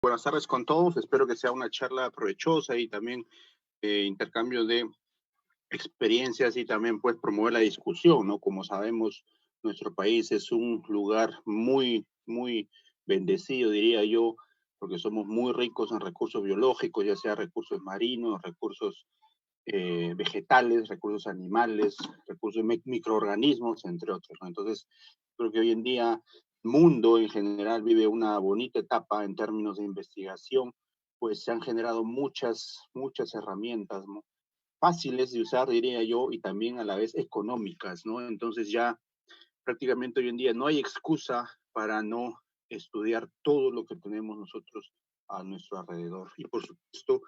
Buenas tardes con todos. Espero que sea una charla provechosa y también intercambio de experiencias y también pues promover la discusión, ¿no? Como sabemos, nuestro país es un lugar muy bendecido, diría yo, porque somos muy ricos en recursos biológicos, ya sea recursos marinos, recursos vegetales, recursos animales, recursos microorganismos, entre otros, ¿no? Entonces, creo que hoy en día el mundo en general vive una bonita etapa en términos de investigación, pues se han generado muchas herramientas, ¿no? Fáciles de usar, diría yo, y también a la vez económicas, ¿no? Entonces ya prácticamente hoy en día no hay excusa para no estudiar todo lo que tenemos nosotros a nuestro alrededor. Y por supuesto,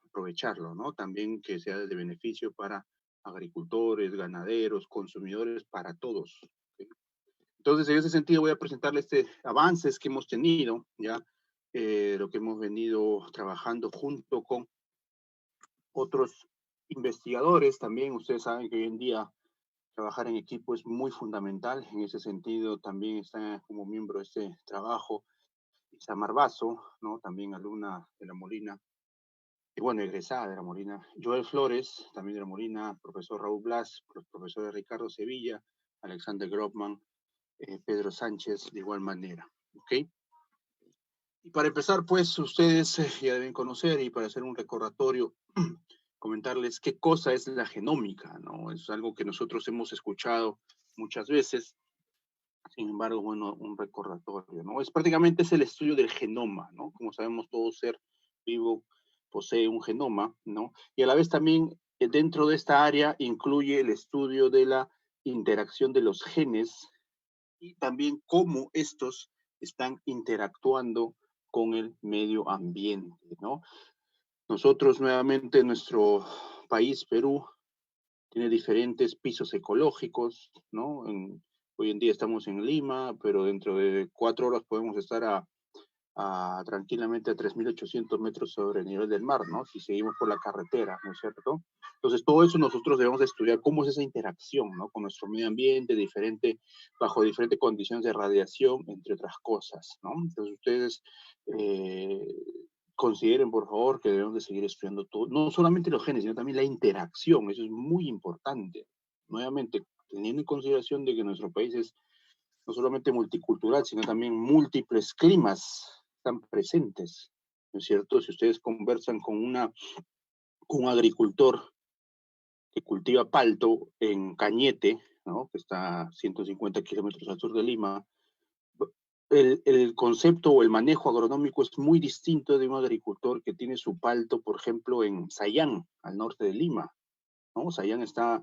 aprovecharlo, ¿no? También que sea de beneficio para agricultores, ganaderos, consumidores, para todos. ¿Sí? Entonces, en ese sentido, voy a presentarle este avances que hemos tenido, ya lo que hemos venido trabajando junto con otros investigadores también. Ustedes saben que hoy en día trabajar en equipo es muy fundamental. En ese sentido, también está como miembro de este trabajo Isamar Basso, ¿no? También alumna de la Molina, y bueno, egresada de la Molina. Joel Flores, también de la Molina, profesor Raúl Blas, los profesores Ricardo Sevilla, Alexander Grobman, Pedro Sánchez, de igual manera. ¿Ok? Y para empezar, pues ustedes ya deben conocer y para hacer un recordatorio, comentarles qué cosa es la genómica, ¿no? Es algo que nosotros hemos escuchado muchas veces, sin embargo, bueno, un recordatorio, ¿no? Es prácticamente es el estudio del genoma, ¿no? Como sabemos, todo ser vivo posee un genoma, ¿no? Y a la vez también dentro de esta área incluye el estudio de la interacción de los genes y también cómo estos están interactuando con el medio ambiente, ¿no? Nosotros nuevamente, nuestro país, Perú, tiene diferentes pisos ecológicos, ¿no? Hoy en día estamos en Lima, pero dentro de 4 horas podemos estar tranquilamente a 3.800 metros sobre el nivel del mar, ¿no? Si seguimos por la carretera, ¿no es cierto? Entonces, todo eso nosotros debemos de estudiar cómo es esa interacción, ¿no? Con nuestro medio ambiente, bajo diferentes condiciones de radiación, entre otras cosas, ¿no? Entonces, ustedes eh, consideren, por favor, que debemos de seguir estudiando todo, no solamente los genes, sino también la interacción, eso es muy importante. Nuevamente, teniendo en consideración de que nuestro país es no solamente multicultural, sino también múltiples climas están presentes, ¿no es cierto? Si ustedes conversan con un agricultor que cultiva palto en Cañete, ¿no? Que está a 150 kilómetros al sur de Lima, el concepto o el manejo agronómico es muy distinto de un agricultor que tiene su palto, por ejemplo, en Sayán, al norte de Lima, ¿no? Sayán está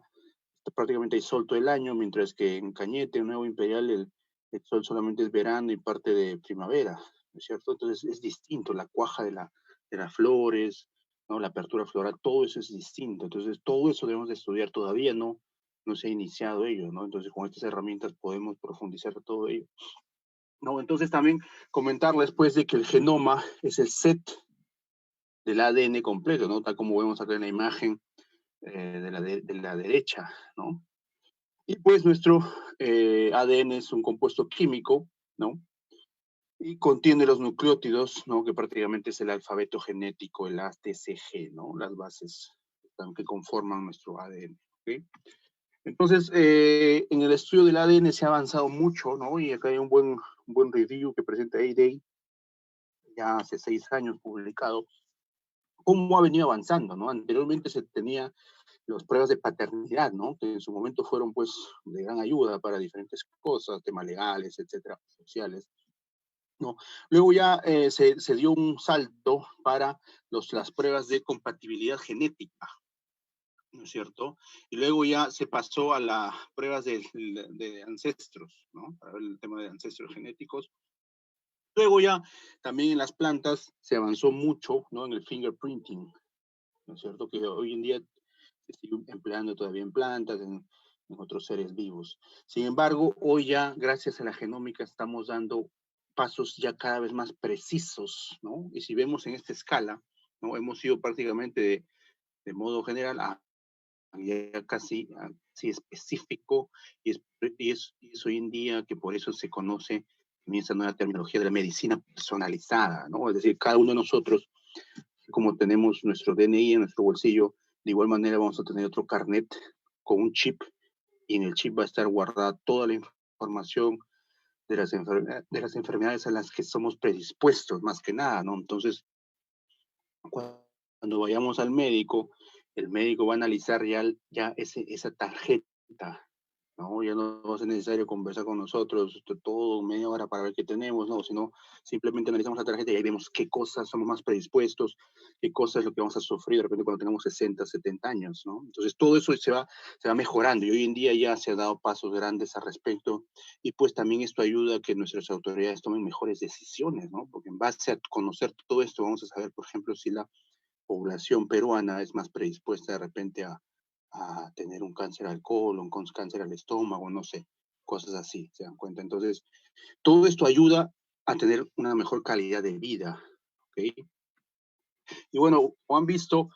prácticamente hay sol todo el año, mientras que en Cañete, en Nuevo Imperial, el sol solamente es verano y parte de primavera, ¿no es cierto? Entonces es distinto, la cuaja de las flores, ¿no? La apertura floral, todo eso es distinto. Entonces todo eso debemos de estudiar, todavía no se ha iniciado ello, ¿no? Entonces con estas herramientas podemos profundizar todo ello. ¿No? Entonces también comentarles pues de que el genoma es el set del ADN completo, ¿no? Tal como vemos acá en la imagen de la derecha, ¿no? Y pues nuestro ADN es un compuesto químico, ¿no? Y contiene los nucleótidos, ¿no? Que prácticamente es el alfabeto genético, el ATCG, ¿no? Las bases que conforman nuestro ADN, ¿ok? Entonces, en el estudio del ADN se ha avanzado mucho, ¿no? Y acá hay un buen review que presenta A-Day, ya hace 6 años publicado, cómo ha venido avanzando, ¿no? Anteriormente se tenía las pruebas de paternidad, ¿no? Que en su momento fueron, pues, de gran ayuda para diferentes cosas, temas legales, etcétera, sociales, ¿no? Luego ya se dio un salto para las pruebas de compatibilidad genética, ¿no es cierto? Y luego ya se pasó a las pruebas de ancestros, ¿no? Para ver el tema de ancestros genéticos. Luego ya también en las plantas se avanzó mucho, ¿no? En el fingerprinting, ¿no es cierto? Que hoy en día se sigue empleando todavía en plantas, en otros seres vivos. Sin embargo, hoy ya, gracias a la genómica, estamos dando pasos ya cada vez más precisos, ¿no? Y si vemos en esta escala, ¿no? Hemos ido prácticamente de modo general a ya casi específico, y es hoy en día que por eso se conoce esa nueva terminología de la medicina personalizada, ¿no? Es decir, cada uno de nosotros, como tenemos nuestro DNI en nuestro bolsillo, de igual manera vamos a tener otro carnet con un chip, y en el chip va a estar guardada toda la información de las enfermedades a las que somos predispuestos, más que nada, ¿no? Entonces, cuando vayamos al médico, el médico va a analizar ya esa tarjeta, ¿no? Ya no va a ser necesario conversar con nosotros todo media hora para ver qué tenemos, ¿no? Sino simplemente analizamos la tarjeta y ahí vemos qué cosas somos más predispuestos, qué cosas es lo que vamos a sufrir de repente cuando tengamos 60, 70 años, ¿no? Entonces todo eso se va mejorando y hoy en día ya se ha dado pasos grandes al respecto y pues también esto ayuda a que nuestras autoridades tomen mejores decisiones, ¿no? Porque en base a conocer todo esto vamos a saber, por ejemplo, si la población peruana es más predispuesta de repente a tener un cáncer al colon, un cáncer al estómago, no sé, cosas así, ¿se dan cuenta? Entonces, todo esto ayuda a tener una mejor calidad de vida, ¿ok? Y bueno, como han visto,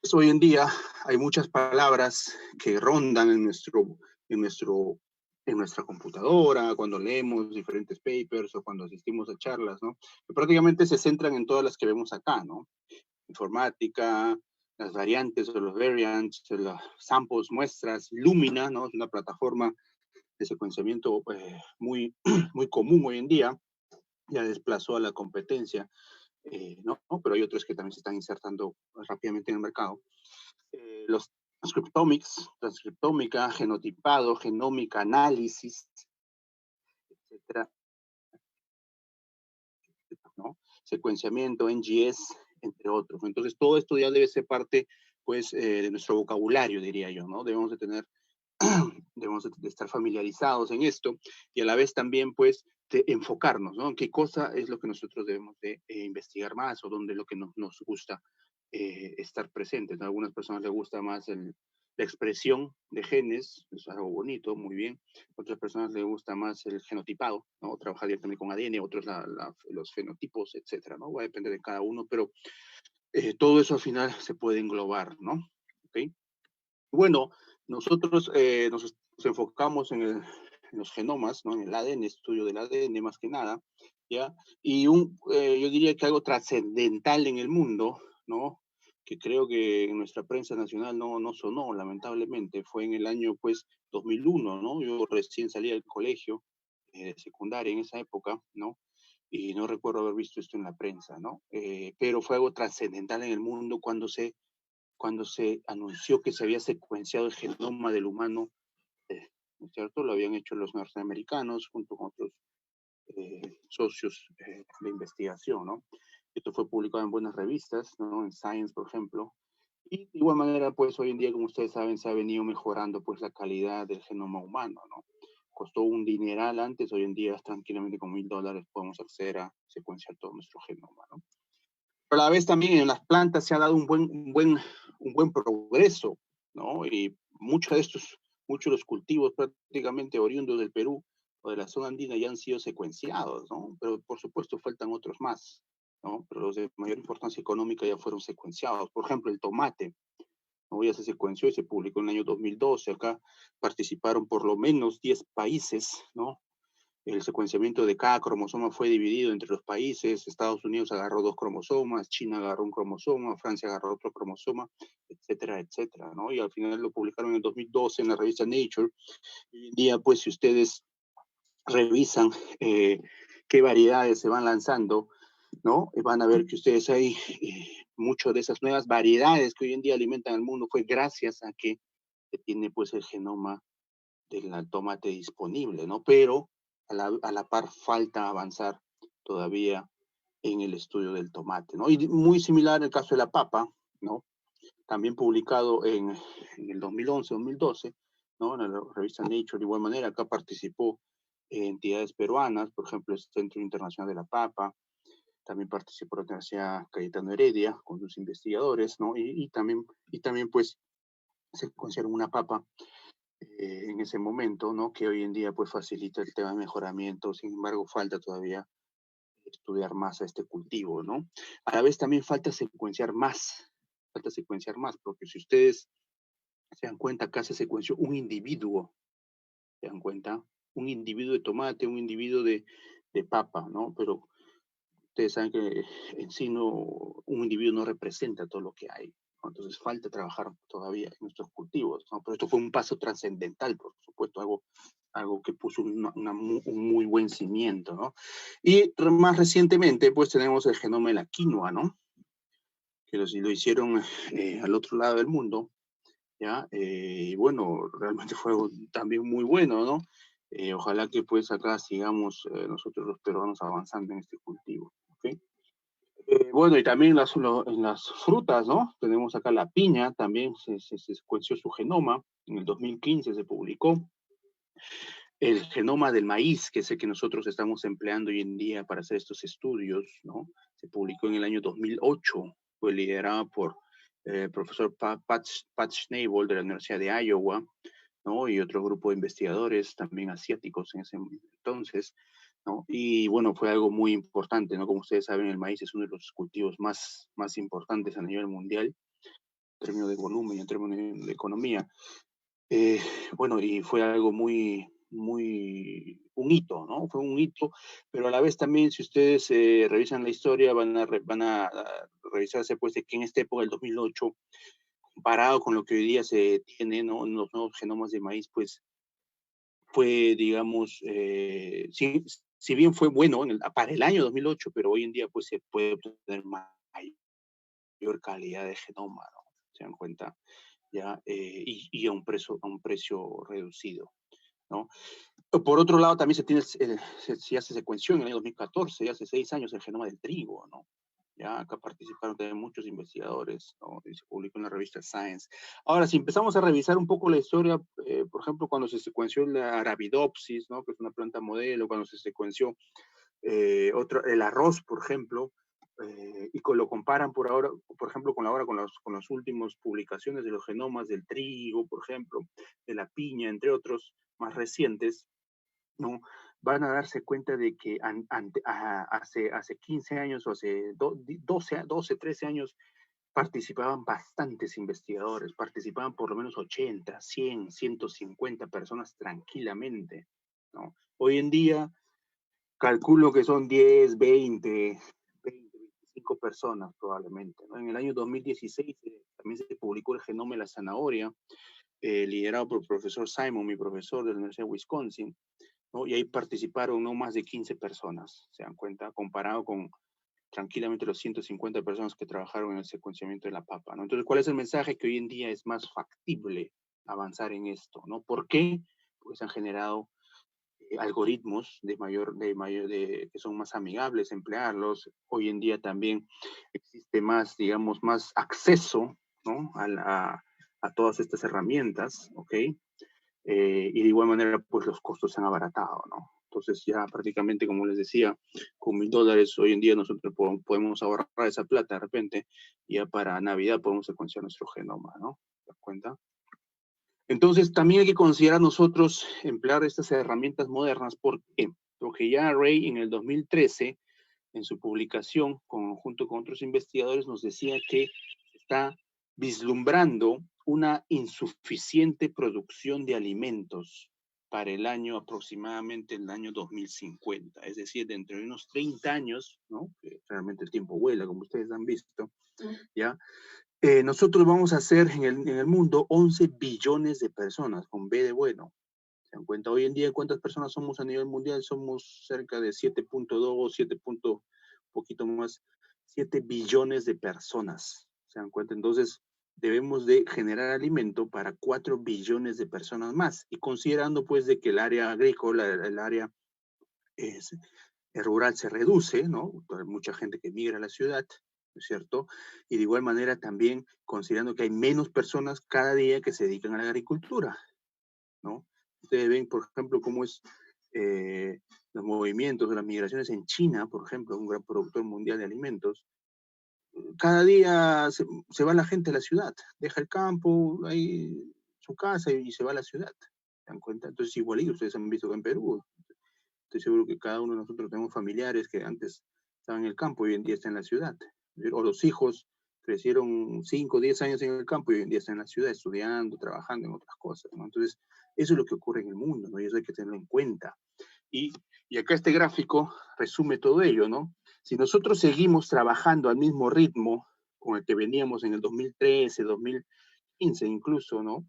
pues hoy en día hay muchas palabras que rondan en nuestro, en nuestra computadora, cuando leemos diferentes papers o cuando asistimos a charlas, ¿no? Que prácticamente se centran en todas las que vemos acá, ¿no? Informática, las variantes o los variants, los samples, muestras, Lumina, ¿no? Es una plataforma de secuenciamiento muy común hoy en día, ya desplazó a la competencia, ¿no? Pero hay otros que también se están insertando rápidamente en el mercado. Los transcriptomics, transcriptómica, genotipado, genómica, análisis, etcétera, ¿no? Secuenciamiento, NGS, entre otros. Entonces, todo esto ya debe ser parte, pues, de nuestro vocabulario, diría yo, ¿no? Debemos de tener, debemos de estar familiarizados en esto y a la vez también, pues, de enfocarnos, ¿no? En qué cosa es lo que nosotros debemos de investigar más o dónde es lo que nos gusta estar presentes. A algunas personas les gusta más la expresión de genes, es algo bonito, muy bien. A otras personas les gusta más el genotipado, ¿no? Trabajar directamente con ADN, otros los fenotipos, etcétera, ¿no? Va a depender de cada uno, pero todo eso al final se puede englobar, ¿no? ¿Okay? Bueno, nosotros nos enfocamos en los genomas, ¿no? En el ADN, estudio del ADN más que nada, ¿ya? Y yo diría que algo trascendental en el mundo, ¿no? Que creo que en nuestra prensa nacional no sonó, lamentablemente, fue en el año, pues, 2001, ¿no? Yo recién salí del colegio, de secundaria en esa época, ¿no? Y no recuerdo haber visto esto en la prensa, ¿no? Pero fue algo trascendental en el mundo cuando se anunció que se había secuenciado el genoma del humano, ¿no es cierto? Lo habían hecho los norteamericanos junto con otros socios de investigación, ¿no? Esto fue publicado en buenas revistas, ¿no? En Science, por ejemplo. Y de igual manera, pues hoy en día, como ustedes saben, se ha venido mejorando pues la calidad del genoma humano, ¿no? Costó un dineral antes, hoy en día tranquilamente con $1000 podemos acceder a secuenciar todo nuestro genoma, ¿no? Pero a la vez también en las plantas se ha dado un buen progreso, ¿no? Y muchos de los cultivos prácticamente oriundos del Perú o de la zona andina ya han sido secuenciados, ¿no? Pero por supuesto faltan otros más, ¿no? Pero los de mayor importancia económica ya fueron secuenciados. Por ejemplo, el tomate, ¿no? Ya se secuenció y se publicó en el año 2012. Acá participaron por lo menos 10 países, ¿no? El secuenciamiento de cada cromosoma fue dividido entre los países. Estados Unidos agarró 2 cromosomas, China agarró un cromosoma, Francia agarró otro cromosoma, etcétera, etcétera, ¿no? Y al final lo publicaron en el 2012 en la revista Nature. Hoy en día, pues, si ustedes revisan qué variedades se van lanzando, ¿no? Van a ver que ustedes hay muchas de esas nuevas variedades que hoy en día alimentan al mundo fue gracias a que se tiene, pues, el genoma del tomate disponible, ¿no? Pero a la par falta avanzar todavía en el estudio del tomate, ¿no? Y muy similar el caso de la papa, ¿no? También publicado en el 2011, 2012, ¿no? En la revista Nature, de igual manera, acá participó entidades peruanas, por ejemplo, el Centro Internacional de la Papa, también participó la Universidad Cayetano Heredia con sus investigadores, ¿no? Y también pues, se considera una papa en ese momento, ¿no? Que hoy en día pues facilita el tema de mejoramiento, sin embargo falta todavía estudiar más a este cultivo, ¿no? A la vez también falta secuenciar más, porque si ustedes se dan cuenta, acá se secuenció un individuo, se dan cuenta, un individuo de tomate, un individuo de papa, ¿no? Pero ustedes saben que en sí no, un individuo no representa todo lo que hay, ¿no? Entonces falta trabajar todavía en nuestros cultivos, ¿no? Pero esto fue un paso trascendental, por supuesto, algo que puso un muy buen cimiento, ¿no? Y más recientemente, pues tenemos el genoma de la quinoa, ¿no? Que lo hicieron al otro lado del mundo, ¿ya? Y bueno, realmente fue algo también muy bueno, ¿no? Ojalá que pues acá sigamos nosotros los peruanos avanzando en este cultivo, ¿ok? Bueno, y también en las frutas, ¿no? Tenemos acá la piña, también se secuenció su genoma, en el 2015 se publicó. El genoma del maíz, que es el que nosotros estamos empleando hoy en día para hacer estos estudios, ¿no? Se publicó en el año 2008, fue liderado por el profesor Pat Schnabel de la Universidad de Iowa, ¿no? Y otro grupo de investigadores también asiáticos en ese entonces, ¿no? Y bueno, fue algo muy importante, ¿no? Como ustedes saben, el maíz es uno de los cultivos más importantes a nivel mundial, en términos de volumen y en términos de economía. Eh, bueno, y fue algo un hito, ¿no? Fue un hito, pero a la vez también, si ustedes revisan la historia, van a revisarse, pues, de que en esta época, el 2008, comparado con lo que hoy día se tiene, ¿no? En los nuevos genomas de maíz, pues, fue, digamos, si bien fue bueno para el año 2008, pero hoy en día, pues, se puede obtener mayor calidad de genoma, ¿no? ¿Se dan cuenta? ¿Ya? Y a un precio reducido, ¿no? Por otro lado, también ya se secuenció en el año 2014, ya hace 6 años, el genoma del trigo, ¿no? Ya acá participaron también muchos investigadores, ¿no? Y se publicó en la revista Science. Ahora, si empezamos a revisar un poco la historia, por ejemplo, cuando se secuenció la Arabidopsis, ¿no? Que es una planta modelo, cuando se secuenció el arroz, por ejemplo, y lo comparan por ejemplo, con las últimas publicaciones de los genomas del trigo, por ejemplo, de la piña, entre otros más recientes, ¿no? Van a darse cuenta de que hace 15 años o hace 12, 13 años participaban bastantes investigadores, participaban por lo menos 80, 100, 150 personas tranquilamente, ¿no? Hoy en día calculo que son 10, 25 personas probablemente, ¿no? En el año 2016 también se publicó el genoma de la zanahoria, liderado por el profesor Simon, mi profesor de la Universidad de Wisconsin, ¿no? Y ahí participaron no más de 15 personas, se dan cuenta, comparado con tranquilamente los 150 personas que trabajaron en el secuenciamiento de la papa, ¿no? Entonces, ¿cuál es el mensaje? Que hoy en día es más factible avanzar en esto, ¿no? ¿Por qué? Porque se han generado algoritmos que son más amigables emplearlos. Hoy en día también existe más, digamos, más acceso, ¿no? A todas estas herramientas, ¿ok? Y de igual manera, pues los costos se han abaratado, ¿no? Entonces ya prácticamente, como les decía, con $1000 hoy en día nosotros podemos ahorrar esa plata de repente, y ya para Navidad podemos secuenciar nuestro genoma, ¿no? ¿Te das cuenta? Entonces también hay que considerar nosotros emplear estas herramientas modernas. ¿Por qué? Porque ya Ray en el 2013, en su publicación, junto con otros investigadores, nos decía que está vislumbrando una insuficiente producción de alimentos para el año aproximadamente el año 2050, es decir, dentro de unos 30 años, ¿no? Que realmente el tiempo vuela, como ustedes han visto, ¿ya? Nosotros vamos a ser en el mundo 11 billones de personas, con B de bueno. Se dan cuenta, hoy en día, ¿cuántas personas somos a nivel mundial? Somos cerca de 7.2, 7, poquito más, 7 billones de personas. ¿Se dan cuenta? Entonces, debemos de generar alimento para 4 billones de personas más. Y considerando, pues, de que el área agrícola, el área rural se reduce, ¿no? Hay mucha gente que migra a la ciudad, ¿no es cierto? Y de igual manera también considerando que hay menos personas cada día que se dedican a la agricultura, ¿no? Ustedes ven, por ejemplo, cómo es los movimientos de las migraciones en China, por ejemplo, un gran productor mundial de alimentos. Cada día se va la gente a la ciudad, deja el campo, ahí su casa y se va a la ciudad. ¿Se dan cuenta? Entonces, igualito, ustedes han visto que en Perú, estoy seguro que cada uno de nosotros tenemos familiares que antes estaban en el campo y hoy en día están en la ciudad. O los hijos crecieron 5 o 10 años en el campo y hoy en día están en la ciudad estudiando, trabajando en otras cosas, ¿no? Entonces, eso es lo que ocurre en el mundo, ¿no? Y eso hay que tenerlo en cuenta. Y acá este gráfico resume todo ello, ¿no? Si nosotros seguimos trabajando al mismo ritmo con el que veníamos en el 2013, 2015 incluso, ¿no?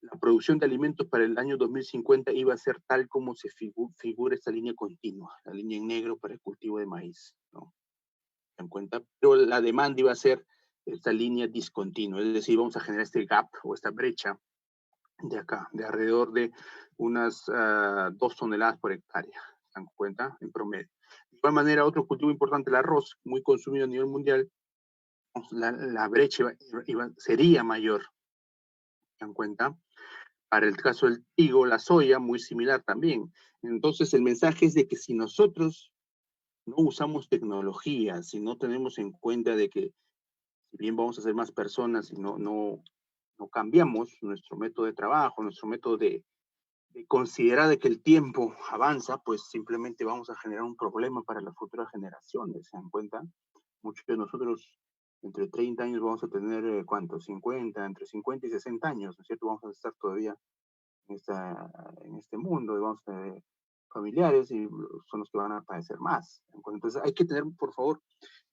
La producción de alimentos para el año 2050 iba a ser tal como se figura esta línea continua, la línea en negro para el cultivo de maíz, ¿no? ¿Se dan cuenta? Pero la demanda iba a ser esta línea discontinua, es decir, vamos a generar este gap o esta brecha de acá, de alrededor de unas 2 toneladas por hectárea, ¿se dan cuenta? En promedio. De igual manera, otro cultivo importante, el arroz, muy consumido a nivel mundial, la brecha sería mayor, ¿se dan cuenta? Para el caso del trigo, la soya, muy similar también. Entonces, el mensaje es de que si nosotros no usamos tecnología, si no tenemos en cuenta de que si bien vamos a ser más personas y no cambiamos nuestro método de trabajo, nuestro método de considerar de que el tiempo avanza, pues simplemente vamos a generar un problema para las futuras generaciones, ¿se dan cuenta? Muchos de nosotros entre 30 años vamos a tener, ¿cuánto? 50, entre 50 y 60 años, ¿no es cierto? Vamos a estar todavía en este mundo y vamos a tener familiares y son los que van a padecer más. Entonces hay que tener, por favor,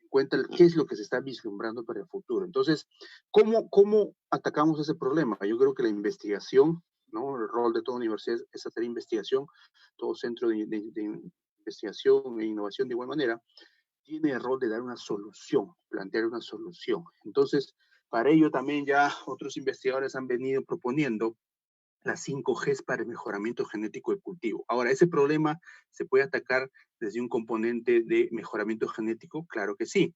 en cuenta qué es lo que se está vislumbrando para el futuro. Entonces, ¿cómo atacamos ese problema? Yo creo que la investigación, ¿no? El rol de toda universidad es hacer investigación, todo centro de investigación e innovación de igual manera, tiene el rol de dar una solución, plantear una solución. Entonces, para ello también ya otros investigadores han venido proponiendo las 5Gs para el mejoramiento genético del cultivo. Ahora, ¿ese problema se puede atacar desde un componente de mejoramiento genético? Claro que sí.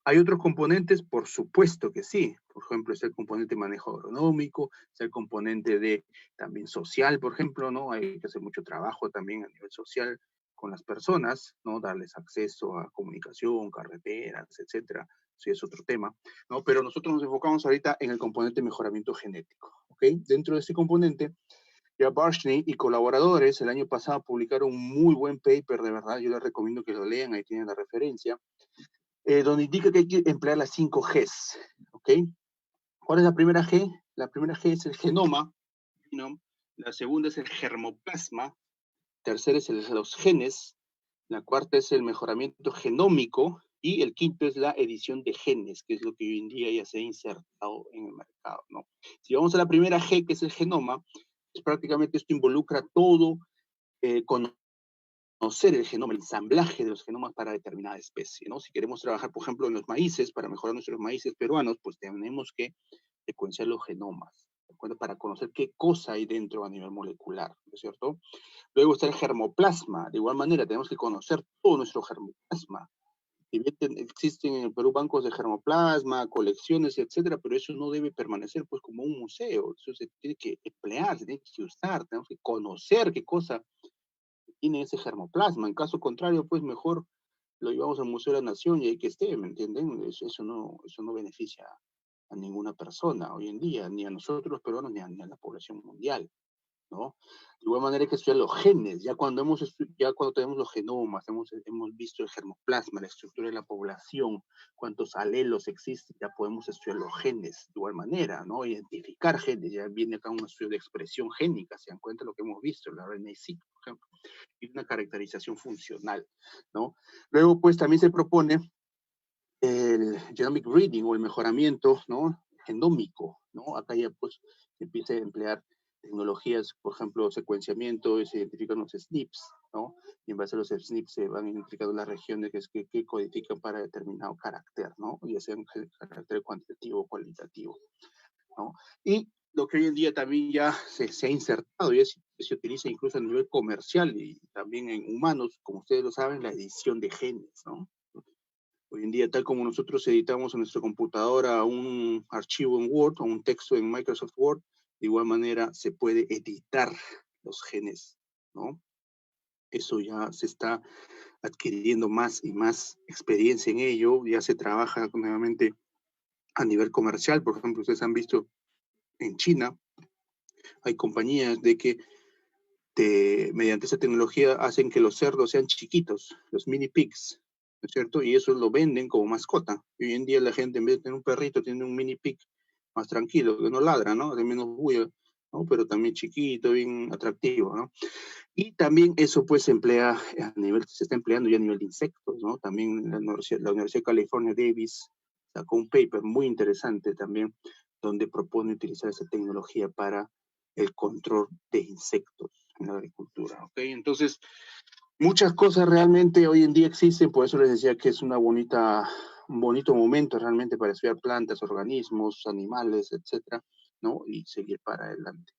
¿Hay otros componentes? Por supuesto que sí. Por ejemplo, es el componente de manejo agronómico, es el componente de también social, por ejemplo, ¿no? Hay que hacer mucho trabajo también a nivel social con las personas, ¿no? Darles acceso a comunicación, carreteras, etcétera. Sí, es otro tema, ¿no? Pero nosotros nos enfocamos ahorita en el componente de mejoramiento genético, ¿ok? Dentro de ese componente, ya Varshney y colaboradores el año pasado publicaron un muy buen paper, de verdad, yo les recomiendo que lo lean, ahí tienen la referencia, donde indica que hay que emplear las 5Gs, ¿ok? ¿Cuál es la primera G? La primera G es el genoma, ¿no? La segunda es el germoplasma, tercera es los genes, la cuarta es el mejoramiento genómico y el quinto es la edición de genes, que es lo que hoy en día ya se ha insertado en el mercado, ¿no? Si vamos a la primera G, que es el genoma, pues prácticamente esto involucra todo con conocer el genoma, el ensamblaje de los genomas para determinada especie, ¿no? Si queremos trabajar, por ejemplo, en los maíces, para mejorar nuestros maíces peruanos, pues tenemos que secuenciar los genomas, ¿de acuerdo? Para conocer qué cosa hay dentro a nivel molecular, ¿no es cierto? Luego está el germoplasma, de igual manera tenemos que conocer todo nuestro germoplasma. Si bien existen en el Perú bancos de germoplasma, colecciones, etcétera, pero eso no debe permanecer pues como un museo, eso se tiene que emplear, se tiene que usar, tenemos que conocer qué cosa tiene ese germoplasma. En caso contrario, pues mejor lo llevamos al Museo de la Nación y ahí que esté, ¿me entienden? Eso no beneficia a ninguna persona hoy en día, ni a nosotros los peruanos, ni a la población mundial, ¿no? De igual manera hay que estudiar los genes, ya cuando tenemos los genomas, hemos visto el germoplasma, la estructura de la población, cuántos alelos existen, ya podemos estudiar los genes de igual manera, ¿no? Identificar genes, ya viene acá un estudio de expresión génica, se dan cuenta de lo que hemos visto, la RNA-seq, por ejemplo, y una caracterización funcional, ¿no? Luego, pues también se propone el genomic reading o el mejoramiento, ¿no? Genómico, ¿no? Acá ya pues se empieza a emplear tecnologías, por ejemplo, secuenciamiento, y se identifican los SNPs, ¿no? Y en base a los SNPs se van identificando las regiones que codifican para determinado carácter, ¿no? Ya sea un carácter cuantitativo o cualitativo, ¿no? Y lo que hoy en día también ya se ha insertado y se utiliza incluso a nivel comercial y también en humanos, como ustedes lo saben, la edición de genes, ¿no? Hoy en día, tal como nosotros editamos en nuestra computadora un archivo en Word o un texto en Microsoft Word, de igual manera se puede editar los genes, ¿no? Eso ya se está adquiriendo más y más experiencia en ello, ya se trabaja nuevamente a nivel comercial, por ejemplo, ustedes han visto en China, hay compañías de que mediante esa tecnología hacen que los cerdos sean chiquitos, los mini pigs, ¿no es cierto? Y eso lo venden como mascota. Y hoy en día la gente, en vez de tener un perrito, tiene un mini pig más tranquilo, que no ladra, ¿no? De menos bulla. ¿no? Pero también chiquito, bien atractivo, ¿no? Y también eso pues se emplea a nivel, se está empleando ya a nivel de insectos, ¿no? También la Universidad de California Davis sacó un paper muy interesante también, donde propone utilizar esa tecnología para el control de insectos en la agricultura, ¿ok? Entonces, muchas cosas realmente hoy en día existen, por eso les decía que es un bonito momento realmente para estudiar plantas, organismos, animales, etcétera, ¿no? Y seguir para adelante.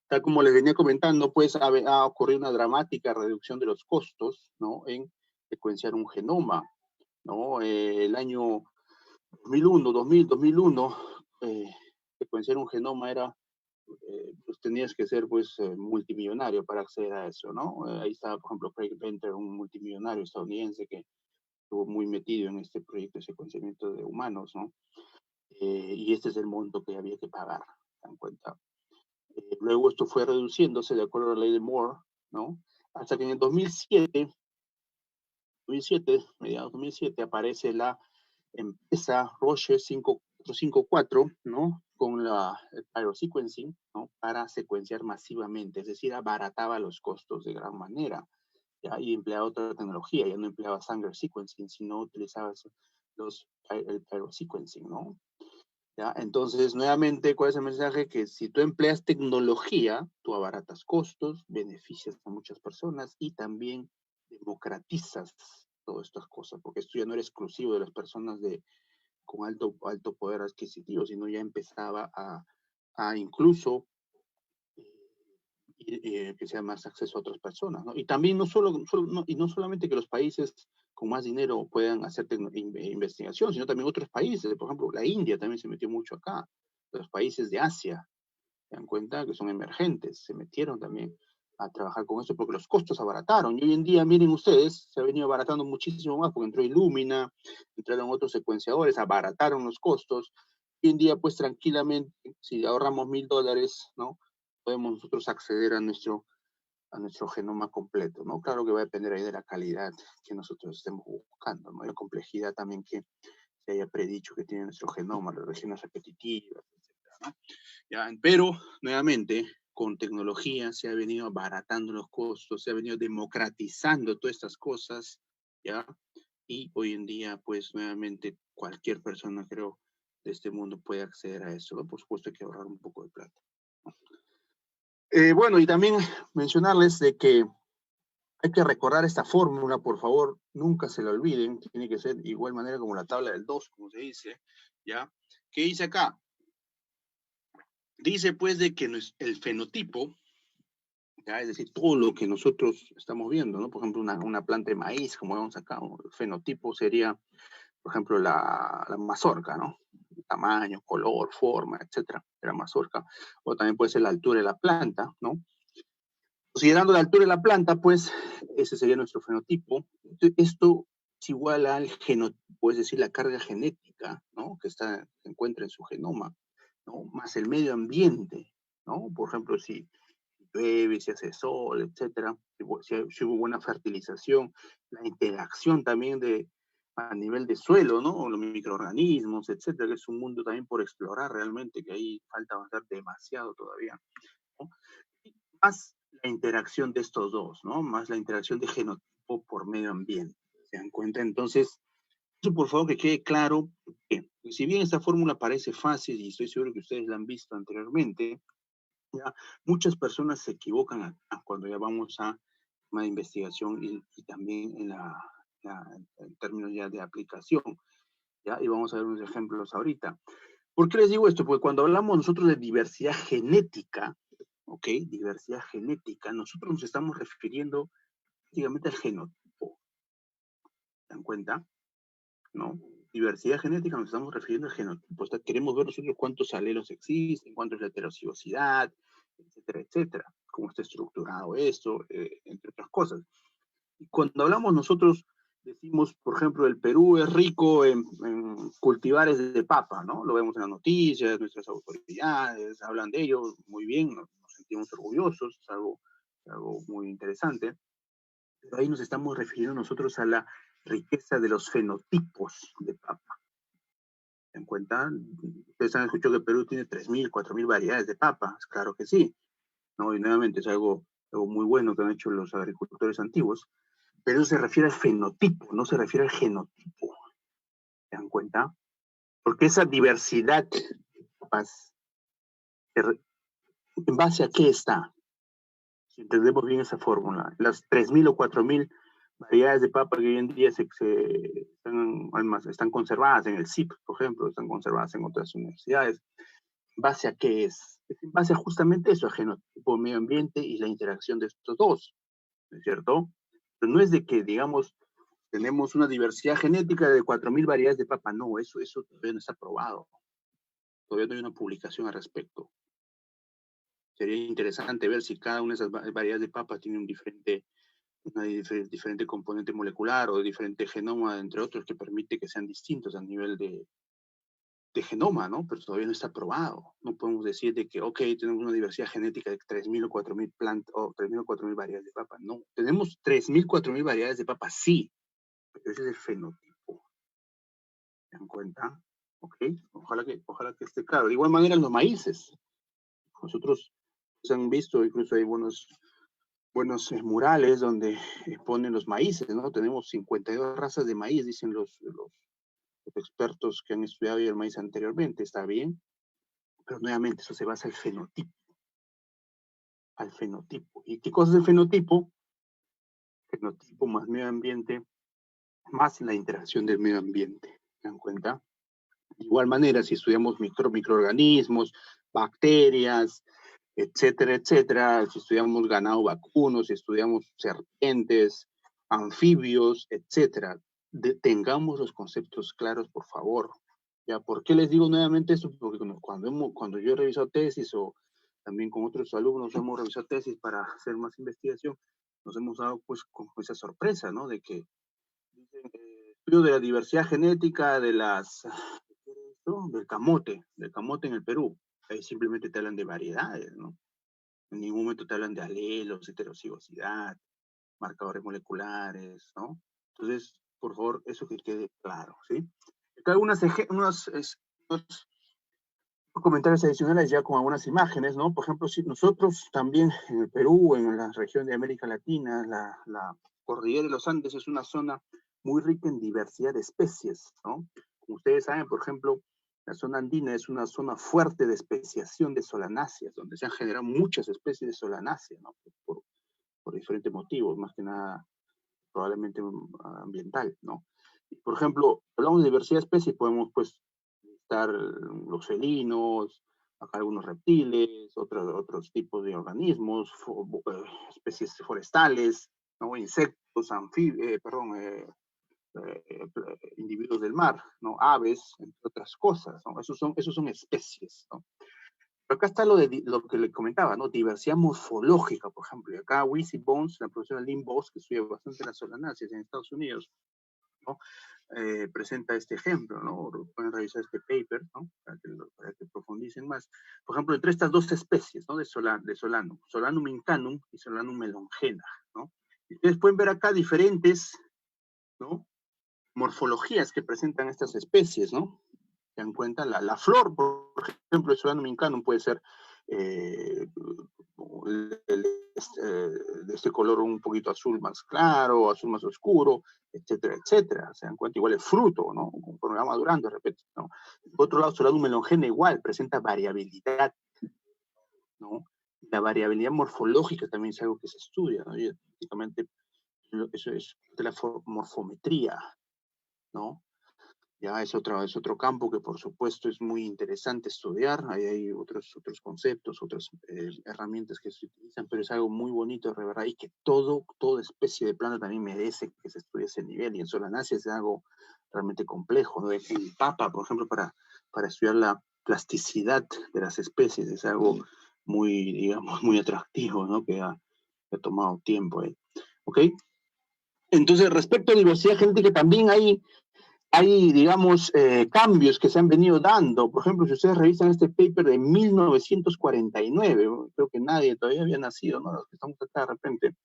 Tal como les venía comentando, pues ha ocurrido una dramática reducción de los costos, ¿no? En secuenciar un genoma, ¿no? El año 2001, secuenciar un genoma era, pues tenías que ser pues multimillonario para acceder a eso, ¿no? Ahí estaba, por ejemplo, Craig Venter, un multimillonario estadounidense que estuvo muy metido en este proyecto de secuenciamiento de humanos, ¿no? Y este es el monto que había que pagar, ¿se dan cuenta? Luego esto fue reduciéndose de acuerdo a la ley de Moore, ¿no? Hasta que en el mediados de 2007, aparece la empresa Roche 5454, ¿no? Con el pyrosequencing, ¿no? Para secuenciar masivamente, es decir, abarataba los costos de gran manera, ¿ya? Y empleaba otra tecnología, ya no empleaba Sanger sequencing, sino utilizaba el pyrosequencing, ¿no? ¿Ya? Entonces, nuevamente, ¿cuál es el mensaje? Que si tú empleas tecnología, tú abaratas costos, beneficias a muchas personas y también democratizas todas estas cosas, porque esto ya no era exclusivo de las personas con alto poder adquisitivo, sino ya empezaba a incluso que sea más acceso a otras personas, ¿no? Y también no solamente que los países con más dinero puedan hacer investigación, sino también otros países, por ejemplo, la India también se metió mucho acá, los países de Asia, se dan cuenta que son emergentes, se metieron también a trabajar con eso porque los costos abarataron. Y hoy en día, miren ustedes, se ha venido abaratando muchísimo más porque entró Illumina, entraron otros secuenciadores, abarataron los costos. Hoy en día, pues tranquilamente, si ahorramos $1,000, ¿no? Podemos nosotros acceder a nuestro genoma completo, ¿no? Claro que va a depender ahí de la calidad que nosotros estemos buscando, ¿no? Y la complejidad también que se haya predicho que tiene nuestro genoma, las regiones repetitivas, etcétera, ¿no? ¿Ya? Pero, nuevamente, con tecnología se ha venido abaratando los costos, se ha venido democratizando todas estas cosas, ¿ya? Y hoy en día, pues, nuevamente, cualquier persona, creo, de este mundo puede acceder a eso, ¿no? Por supuesto, hay que ahorrar un poco de plata. Bueno, y también mencionarles de que hay que recordar esta fórmula, por favor, nunca se la olviden, tiene que ser de igual manera como la tabla del 2, como se dice, ¿ya? ¿Qué dice acá? Dice pues de que el fenotipo, ¿ya? Es decir, todo lo que nosotros estamos viendo, ¿no? Por ejemplo, una planta de maíz, como vemos acá, el fenotipo sería, por ejemplo, la mazorca, ¿no? Tamaño, color, forma, etcétera, de la mazorca. O también puede ser la altura de la planta, ¿no? Considerando la altura de la planta, pues ese sería nuestro fenotipo. Esto es igual al genotipo, es decir, la carga genética, ¿no? Se encuentra en su genoma, ¿no? Más el medio ambiente, ¿no? Por ejemplo, si llueve, si hace sol, etcétera, si hubo buena fertilización, la interacción también a nivel de suelo, ¿no? Los microorganismos, etcétera, que es un mundo también por explorar realmente, que ahí falta avanzar demasiado todavía, ¿no? Y más la interacción de estos dos, ¿no? Más la interacción de genotipo por medio ambiente. ¿Se dan cuenta? Entonces, eso por favor que quede claro, que si bien esta fórmula parece fácil y estoy seguro que ustedes la han visto anteriormente, ya, muchas personas se equivocan cuando ya vamos a una investigación y también en términos ya de aplicación, ¿ya? Y vamos a ver unos ejemplos ahorita. ¿Por qué les digo esto? Porque cuando hablamos nosotros de diversidad genética, ¿ok? Diversidad genética, nosotros nos estamos refiriendo prácticamente al genotipo, ¿se dan cuenta? ¿No? Diversidad genética nos estamos refiriendo al genotipo. O sea, queremos ver nosotros cuántos alelos existen, cuánto es la heterocigosidad, etcétera, etcétera. Cómo está estructurado esto, entre otras cosas. Y cuando hablamos nosotros, decimos, por ejemplo, el Perú es rico en cultivares de papa, ¿no? Lo vemos en las noticias, nuestras autoridades hablan de ello, muy bien, nos sentimos orgullosos, es algo muy interesante. Pero ahí nos estamos refiriendo nosotros a la riqueza de los fenotipos de papa. ¿Se dan cuenta? Ustedes han escuchado que Perú tiene 3.000, 4.000 variedades de papas. Claro que sí, ¿no? Y nuevamente es algo muy bueno que han hecho los agricultores antiguos, pero eso se refiere al fenotipo, no se refiere al genotipo. ¿Se dan cuenta? Porque esa diversidad de papas, ¿en base a qué está? Si entendemos bien esa fórmula, las 3.000 o 4.000 variedades de papa que hoy en día están conservadas en el CIP, por ejemplo, están conservadas en otras universidades. ¿En base a qué es? Es en base a justamente eso, a genotipo, medio ambiente y la interacción de estos dos, ¿no es cierto? Pero no es de que, digamos, tenemos una diversidad genética de 4.000 variedades de papa, no, eso todavía no está probado, todavía no hay una publicación al respecto. Sería interesante ver si cada una de esas variedades de papa tiene una diferente componente molecular o diferente genoma, entre otros, que permite que sean distintos a nivel de genoma, ¿no? Pero todavía no está probado. No podemos decir de que, ok, tenemos una diversidad genética de 3.000 o 4.000 plantas, o 3.000 o 4.000 variedades de papa. No, tenemos 3.000, 4.000 variedades de papa, sí, pero ese es el fenotipo. ¿Se dan cuenta? Ok, ojalá que esté claro. De igual manera, los maíces. Nosotros se han visto, incluso hay buenos murales donde ponen los maíces, ¿no? Tenemos 52 razas de maíz, dicen los expertos que han estudiado el maíz anteriormente, está bien, pero nuevamente eso se basa en el fenotipo, al fenotipo. ¿Y qué cosa es el fenotipo? Fenotipo más medio ambiente, más la interacción del medio ambiente, ¿se dan cuenta? De igual manera, si estudiamos microorganismos, bacterias, etcétera, etcétera, si estudiamos ganado vacuno, si estudiamos serpientes, anfibios, etcétera, tengamos los conceptos claros, por favor. ¿Ya? ¿Por qué les digo nuevamente esto? Porque cuando yo he revisado tesis o también con otros alumnos hemos revisado tesis para hacer más investigación, nos hemos dado pues con esa sorpresa, ¿no? De que dicen, estudio de la diversidad genética de del camote en el Perú. Ahí simplemente te hablan de variedades, ¿no? En ningún momento te hablan de alelos, heterocigosidad, marcadores moleculares, ¿no? Entonces, por favor, eso que quede claro, ¿sí? Acá unos comentarios adicionales ya con algunas imágenes, ¿no? Por ejemplo, si nosotros también en el Perú, en la región de América Latina, la cordillera de los Andes es una zona muy rica en diversidad de especies, ¿no? Como ustedes saben, por ejemplo, la zona andina es una zona fuerte de especiación de solanáceas, donde se han generado muchas especies de solanáceas, ¿no? Por diferentes motivos, más que nada probablemente ambiental, ¿no? Por ejemplo, hablamos de diversidad de especies, podemos pues estar los felinos, acá algunos reptiles, otros tipos de organismos, especies forestales, ¿no? Insectos, individuos del mar, ¿no? Aves, entre otras cosas, ¿no? Esos son especies, ¿no? Pero acá está lo que le comentaba, ¿no? Diversidad morfológica, por ejemplo. Y acá Wizzy Bones, la profesora Lynn Boss, que estudia bastante las solanáceas en Estados Unidos, ¿no? Presenta este ejemplo, ¿no? Pueden revisar este paper, ¿no? Para que profundicen más. Por ejemplo, entre estas dos especies, ¿no? De Solanum, Solanum incanum y Solanum melongena, ¿no? Y ustedes pueden ver acá diferentes, ¿no? Morfologías que presentan estas especies, ¿no? Se dan cuenta, la flor, por ejemplo, de Solanum incanum puede ser de este color un poquito azul más claro, azul más oscuro, etcétera, etcétera. Se dan cuenta, igual el fruto, ¿no? Conforme va madurando, de repente, ¿no? Por otro lado, Solanum melongena igual, presenta variabilidad, ¿no? La variabilidad morfológica también es algo que se estudia, ¿no? Y prácticamente eso es de la morfometría, ¿no? Ya es otro campo que por supuesto es muy interesante estudiar, ahí hay otros conceptos, otras herramientas que se utilizan, pero es algo muy bonito de verdad y que toda especie de planta también merece que se estudie ese nivel, y en solanáceas es algo realmente complejo, ¿no? En papa, por ejemplo, para estudiar la plasticidad de las especies, es algo muy, digamos, muy atractivo, ¿no? Que ha tomado tiempo, ¿ok? Entonces, respecto a diversidad genética, también hay, digamos, cambios que se han venido dando. Por ejemplo, si ustedes revisan este paper de 1949, creo que nadie todavía había nacido, ¿no? Los que estamos acá de repente,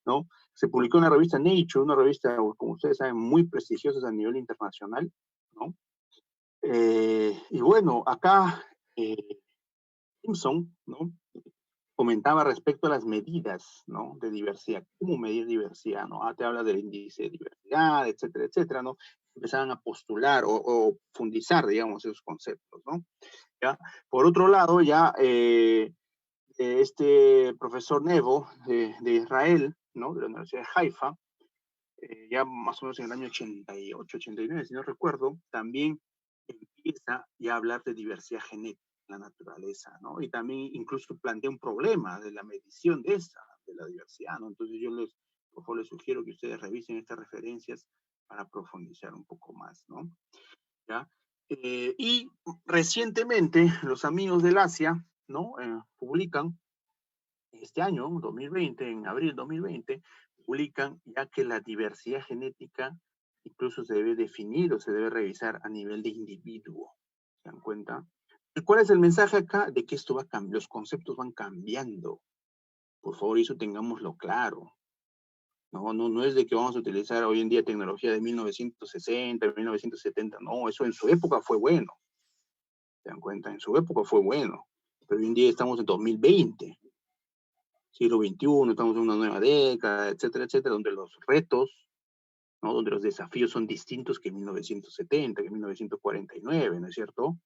¿no? Se publicó en la revista Nature, una revista, como ustedes saben, muy prestigiosa a nivel internacional, ¿no? Y bueno, acá Simpson, ¿no? Comentaba respecto a las medidas, ¿no? De diversidad, cómo medir diversidad, ¿no? Te habla del índice de diversidad, etcétera, etcétera, ¿no? Empezaban a postular o fundizar, digamos, esos conceptos, ¿no? ¿Ya? Por otro lado, ya este profesor Nevo de Israel, ¿no? De la Universidad de Haifa, ya más o menos en el año 88, 89, si no recuerdo, también empieza ya a hablar de diversidad genética en la naturaleza, ¿no? Y también incluso plantea un problema de la medición de esa, de la diversidad, ¿no? Entonces yo por favor, les sugiero que ustedes revisen estas referencias para profundizar un poco más, ¿no? ¿Ya? Y recientemente los amigos del Asia, ¿no? Publican este año, 2020, en abril de 2020, publican ya que la diversidad genética incluso se debe definir o se debe revisar a nivel de individuo. ¿Se dan cuenta? ¿Y cuál es el mensaje acá? De que esto va a cambiar, los conceptos van cambiando. Por favor, eso tengámoslo claro. No es de que vamos a utilizar hoy en día tecnología de 1960, 1970. No, eso en su época fue bueno. ¿Se dan cuenta? En su época fue bueno. Pero hoy en día estamos en 2020. Siglo XXI, estamos en una nueva década, etcétera, etcétera, donde los retos, ¿no? Donde los desafíos son distintos que en 1970, que en 1949, ¿no es cierto?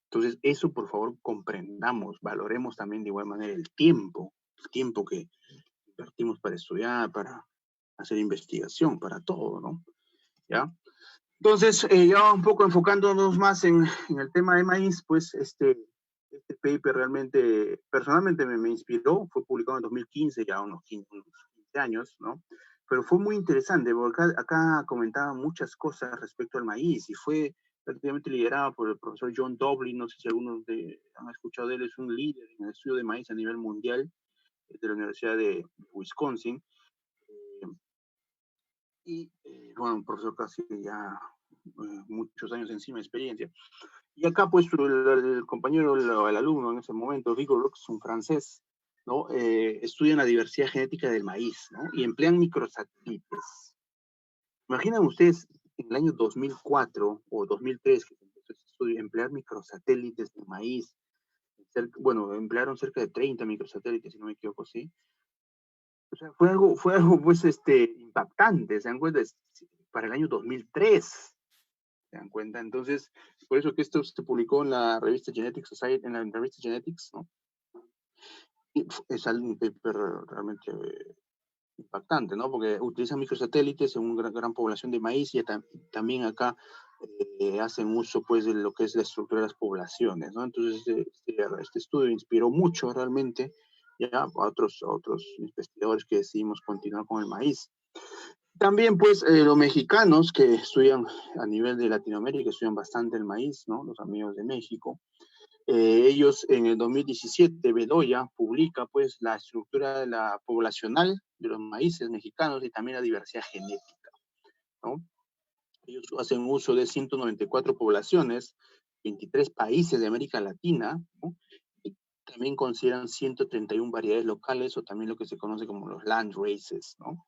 Entonces, eso por favor comprendamos, valoremos también de igual manera el tiempo que invertimos para estudiar, para hacer investigación, para todo, ¿no? ¿Ya? Entonces, ya un poco enfocándonos más en el tema de maíz, pues este paper realmente, personalmente me inspiró, fue publicado en 2015, ya unos 15 años, ¿no? Pero fue muy interesante, porque acá comentaba muchas cosas respecto al maíz y fue prácticamente liderado por el profesor John Doblin, no sé si algunos han escuchado de él, es un líder en el estudio de maíz a nivel mundial de la Universidad de Wisconsin. Eh, bueno, un profesor casi ya muchos años encima de experiencia. Y acá, pues, el compañero, el alumno en ese momento, Vigor Rox, un francés, ¿no? Estudian la diversidad genética del maíz, ¿no? Y emplean microsatélites. Imaginan ustedes en el año 2004 o 2003 que empezó este estudio, emplear microsatélites de maíz. Bueno, emplearon cerca de 30 microsatélites, si no me equivoco, ¿sí? O sea, fue algo pues, impactante, ¿se dan cuenta? Para el año 2003. ¿Se dan cuenta? Entonces, por eso que esto se publicó en la revista Genetics Society, en la revista Genetics, ¿no? Y es un paper realmente impactante, ¿no? Porque utilizan microsatélites en una gran población de maíz y también acá hacen uso, pues, de lo que es la estructura de las poblaciones, ¿no? Entonces, este estudio inspiró mucho realmente ya a otros investigadores que decidimos continuar con el maíz. También, pues, los mexicanos que estudian a nivel de Latinoamérica, estudian bastante el maíz, ¿no? Los amigos de México. Ellos en el 2017, Bedoya publica, pues, la estructura de la poblacional de los maíces mexicanos y también la diversidad genética, ¿no? Ellos hacen uso de 194 poblaciones, 23 países de América Latina, ¿no? Y también consideran 131 variedades locales o también lo que se conoce como los land races, ¿no?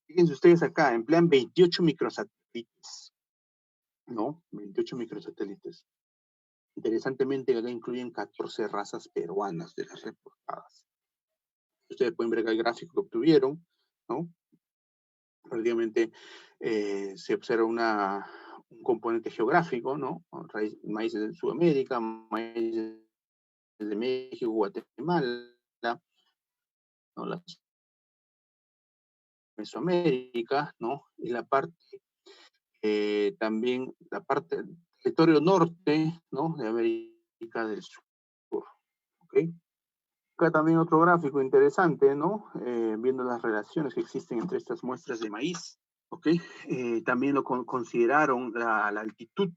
Fíjense ustedes acá, emplean 28 microsatélites, ¿no? 28 microsatélites. Interesantemente, acá incluyen 14 razas peruanas de las reportadas. Ustedes pueden ver acá el gráfico que obtuvieron, ¿no? Prácticamente se observa un componente geográfico, ¿no? Maíces de Sudamérica, maíces de México, Guatemala, ¿no? Las Mesoamérica, ¿no? Y la parte también la parte del territorio norte, ¿no? De América del Sur, ¿ok? Acá también otro gráfico interesante, ¿no? Viendo las relaciones que existen entre estas muestras de maíz, ¿ok? También lo consideraron la altitud,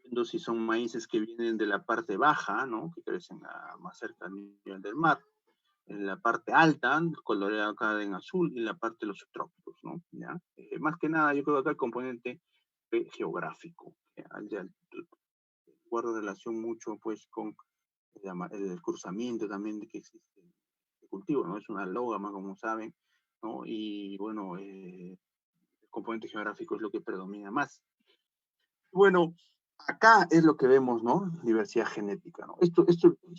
viendo si son maíces que vienen de la parte baja, ¿no? Que crecen más cerca del nivel del mar. En la parte alta, coloreada acá en azul, y en la parte de los subtrópicos, ¿no? ¿Ya? Más que nada, yo creo que acá el componente geográfico, de altitud, guarda relación mucho, pues, con el cruzamiento también de que existe el cultivo, ¿no? Es una lógama, como saben, ¿no? Y, bueno, el componente geográfico es lo que predomina más. Bueno, acá es lo que vemos, ¿no? Diversidad genética, ¿no? Esto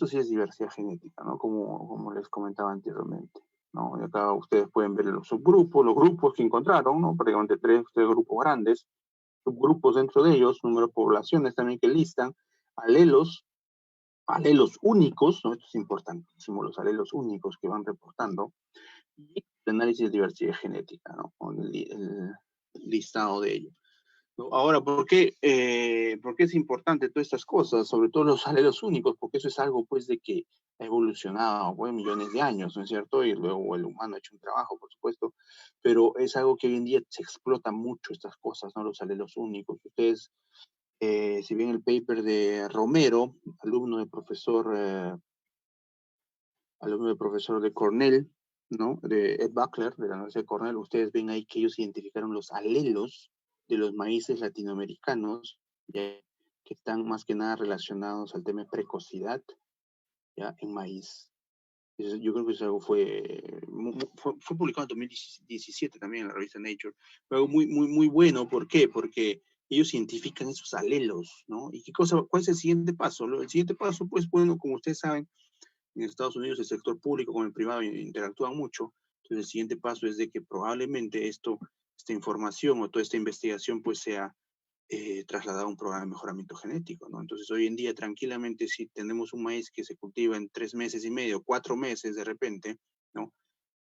sí es diversidad genética, ¿no? Como les comentaba anteriormente, ¿no? Y acá ustedes pueden ver los subgrupos, los grupos que encontraron, ¿no? Prácticamente tres grupos grandes, subgrupos dentro de ellos, número de poblaciones también que listan, alelos, alelos únicos, ¿no? Esto es importantísimo, los alelos únicos que van reportando, y el análisis de diversidad genética, ¿no? Con el listado de ellos. ¿No? Ahora, ¿por qué es importante todas estas cosas? Sobre todo los alelos únicos, porque eso es algo, pues, de que ha evolucionado, pues, millones de años, ¿no es cierto? Y luego el humano ha hecho un trabajo, por supuesto, pero es algo que hoy en día se explota mucho, estas cosas, ¿no? Los alelos únicos. Ustedes, si ven el paper de Romero, alumno del profesor, de Cornell, ¿no? De Ed Buckler, de la Universidad de Cornell, ustedes ven ahí que ellos identificaron los alelos de los maíces latinoamericanos, ¿ya? Que están más que nada relacionados al tema de precocidad, ¿ya? En maíz. Yo creo que eso fue publicado en 2017 también en la revista Nature. Fue algo muy bueno. ¿Por qué? Porque ellos identifican esos alelos, ¿no? ¿Y cuál es el siguiente paso? El siguiente paso, pues, bueno, como ustedes saben, en Estados Unidos el sector público con el privado interactúan mucho. Entonces el siguiente paso es de que probablemente esta información o toda esta investigación pues sea trasladada a un programa de mejoramiento genético, ¿no? Entonces hoy en día tranquilamente si tenemos un maíz que se cultiva en 3 meses y medio, 4 meses de repente, ¿no?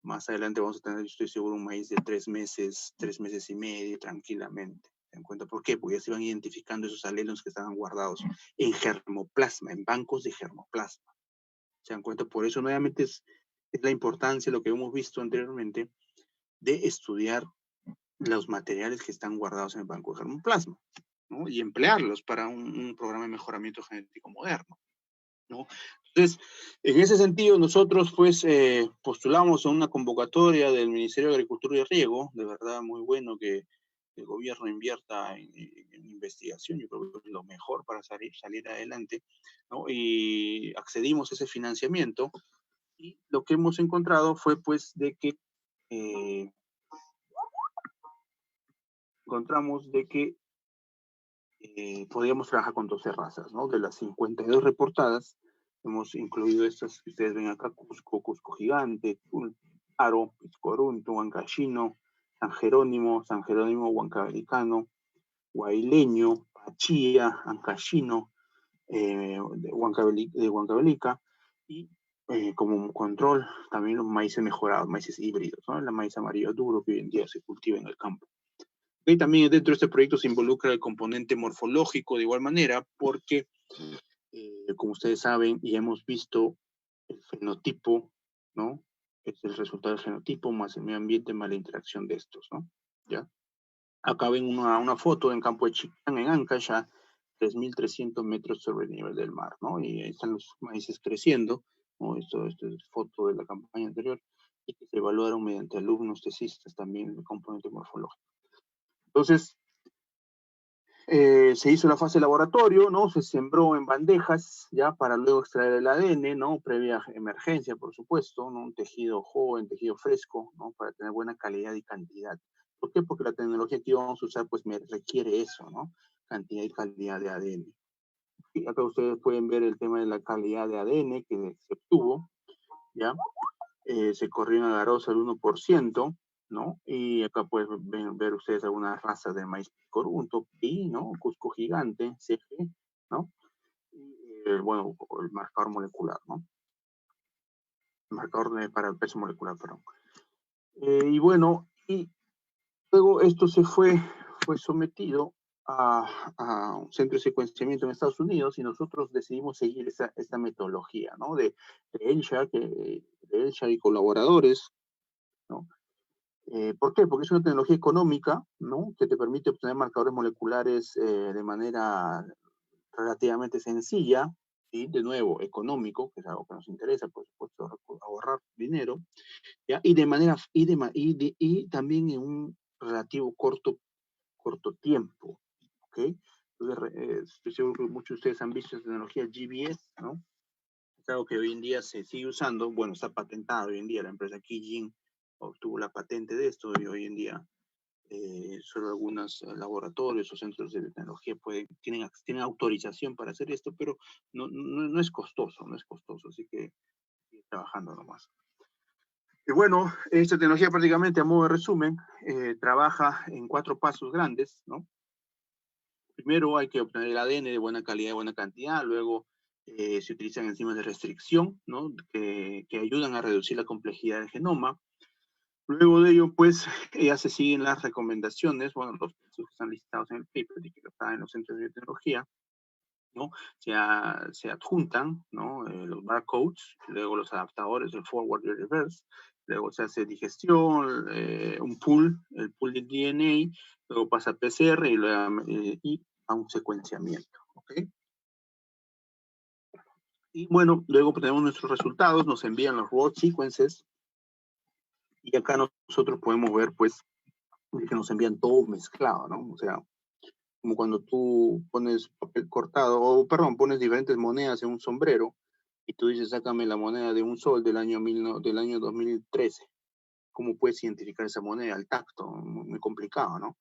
Más adelante vamos a tener, yo estoy seguro, un maíz de 3 meses, 3 meses y medio, tranquilamente. ¿Se dan cuenta? ¿Por qué? Porque ya se van identificando esos alelos que estaban guardados en germoplasma, en bancos de germoplasma. ¿Se dan cuenta? Por eso nuevamente es la importancia, lo que hemos visto anteriormente, de estudiar los materiales que están guardados en el banco de germoplasma, ¿no? Y emplearlos para un programa de mejoramiento genético moderno, ¿no? Entonces, en ese sentido, nosotros pues postulamos a una convocatoria del Ministerio de Agricultura y Riego, de verdad muy bueno que el gobierno invierta en investigación, yo creo que es lo mejor para salir adelante, ¿no? Y accedimos a ese financiamiento, y lo que hemos encontrado fue pues de que eh, encontramos de que podíamos trabajar con 12 razas, ¿no? De las 52 reportadas, hemos incluido estas que ustedes ven acá: Cusco, Cusco Gigante, Aro, Piscorunto, Huancachino, San Jerónimo Huancabelicano, Guaileño, Pachía, Ancashino, de Huancavelica, y como control también los maíces mejorados, maíces híbridos, ¿no? El maíz amarillo duro que hoy en día se cultiva en el campo. Y también dentro de este proyecto se involucra el componente morfológico de igual manera, porque como ustedes saben y hemos visto, el fenotipo, ¿no? Es el resultado del fenotipo más el medio ambiente más la interacción de estos, ¿no? ¿Ya? Acá ven una foto en campo de Chicán, en Ancash, 3.300 metros sobre el nivel del mar, ¿no? Y ahí están los maíces creciendo, ¿no? Esto es foto de la campaña anterior, y que se evaluaron mediante alumnos tesistas también el componente morfológico. Entonces, se hizo la fase de laboratorio, ¿no? Se sembró en bandejas, ya, para luego extraer el ADN, ¿no? Previa emergencia, por supuesto, ¿no? Un tejido joven, tejido fresco, ¿no? Para tener buena calidad y cantidad. ¿Por qué? Porque la tecnología que vamos a usar, pues, me requiere eso, ¿no? Cantidad y calidad de ADN. Y acá ustedes pueden ver el tema de la calidad de ADN que se obtuvo, ¿ya? Se corrió en agarrosa el 1%, ¿no? Y acá pueden ver ustedes algunas razas de maíz corunto, y, ¿no? Cusco Gigante, CG, ¿no? Y, bueno, el marcador molecular, ¿no? El marcador para el peso molecular, perdón. Y bueno, y luego esto fue sometido a un centro de secuenciamiento en Estados Unidos, y nosotros decidimos seguir esta metodología, ¿no? de Elshar y colaboradores, ¿no? ¿Por qué? Porque es una tecnología económica, ¿no? Que te permite obtener marcadores moleculares de manera relativamente sencilla, y de nuevo económico, que es algo que nos interesa, por supuesto, ahorrar dinero, ¿ya? Y también en un relativo corto tiempo, ¿ok? Entonces, estoy seguro que muchos de ustedes han visto esta tecnología GBS, ¿no? Es algo que hoy en día se sigue usando, bueno, está patentado hoy en día, la empresa Kijin obtuvo la patente de esto, y hoy en día solo algunos laboratorios o centros de biotecnología tienen autorización para hacer esto, pero no es costoso, no es costoso, así que sigue trabajando nomás. Y bueno, esta tecnología prácticamente, a modo de resumen, trabaja en 4 pasos grandes, ¿no? Primero hay que obtener el ADN de buena calidad y buena cantidad, luego se utilizan enzimas de restricción, ¿no? Que ayudan a reducir la complejidad del genoma. Luego de ello, pues, ya se siguen las recomendaciones, bueno, los pasos que están listados en el paper y que están en los centros de biotecnología, ¿no? Se adjuntan, ¿no? Los barcodes, luego los adaptadores, el forward y el reverse, luego se hace digestión, un pool, el pool del DNA, luego pasa a PCR y a un secuenciamiento, ¿ok? Y bueno, luego tenemos nuestros resultados, nos envían los raw sequences y acá nosotros podemos ver, pues, que nos envían todo mezclado, ¿no? O sea, como cuando tú pones papel cortado, o perdón, pones diferentes monedas en un sombrero y tú dices, sácame la moneda de un sol del año 2013. ¿Cómo puedes identificar esa moneda al tacto? Muy, muy complicado, ¿no?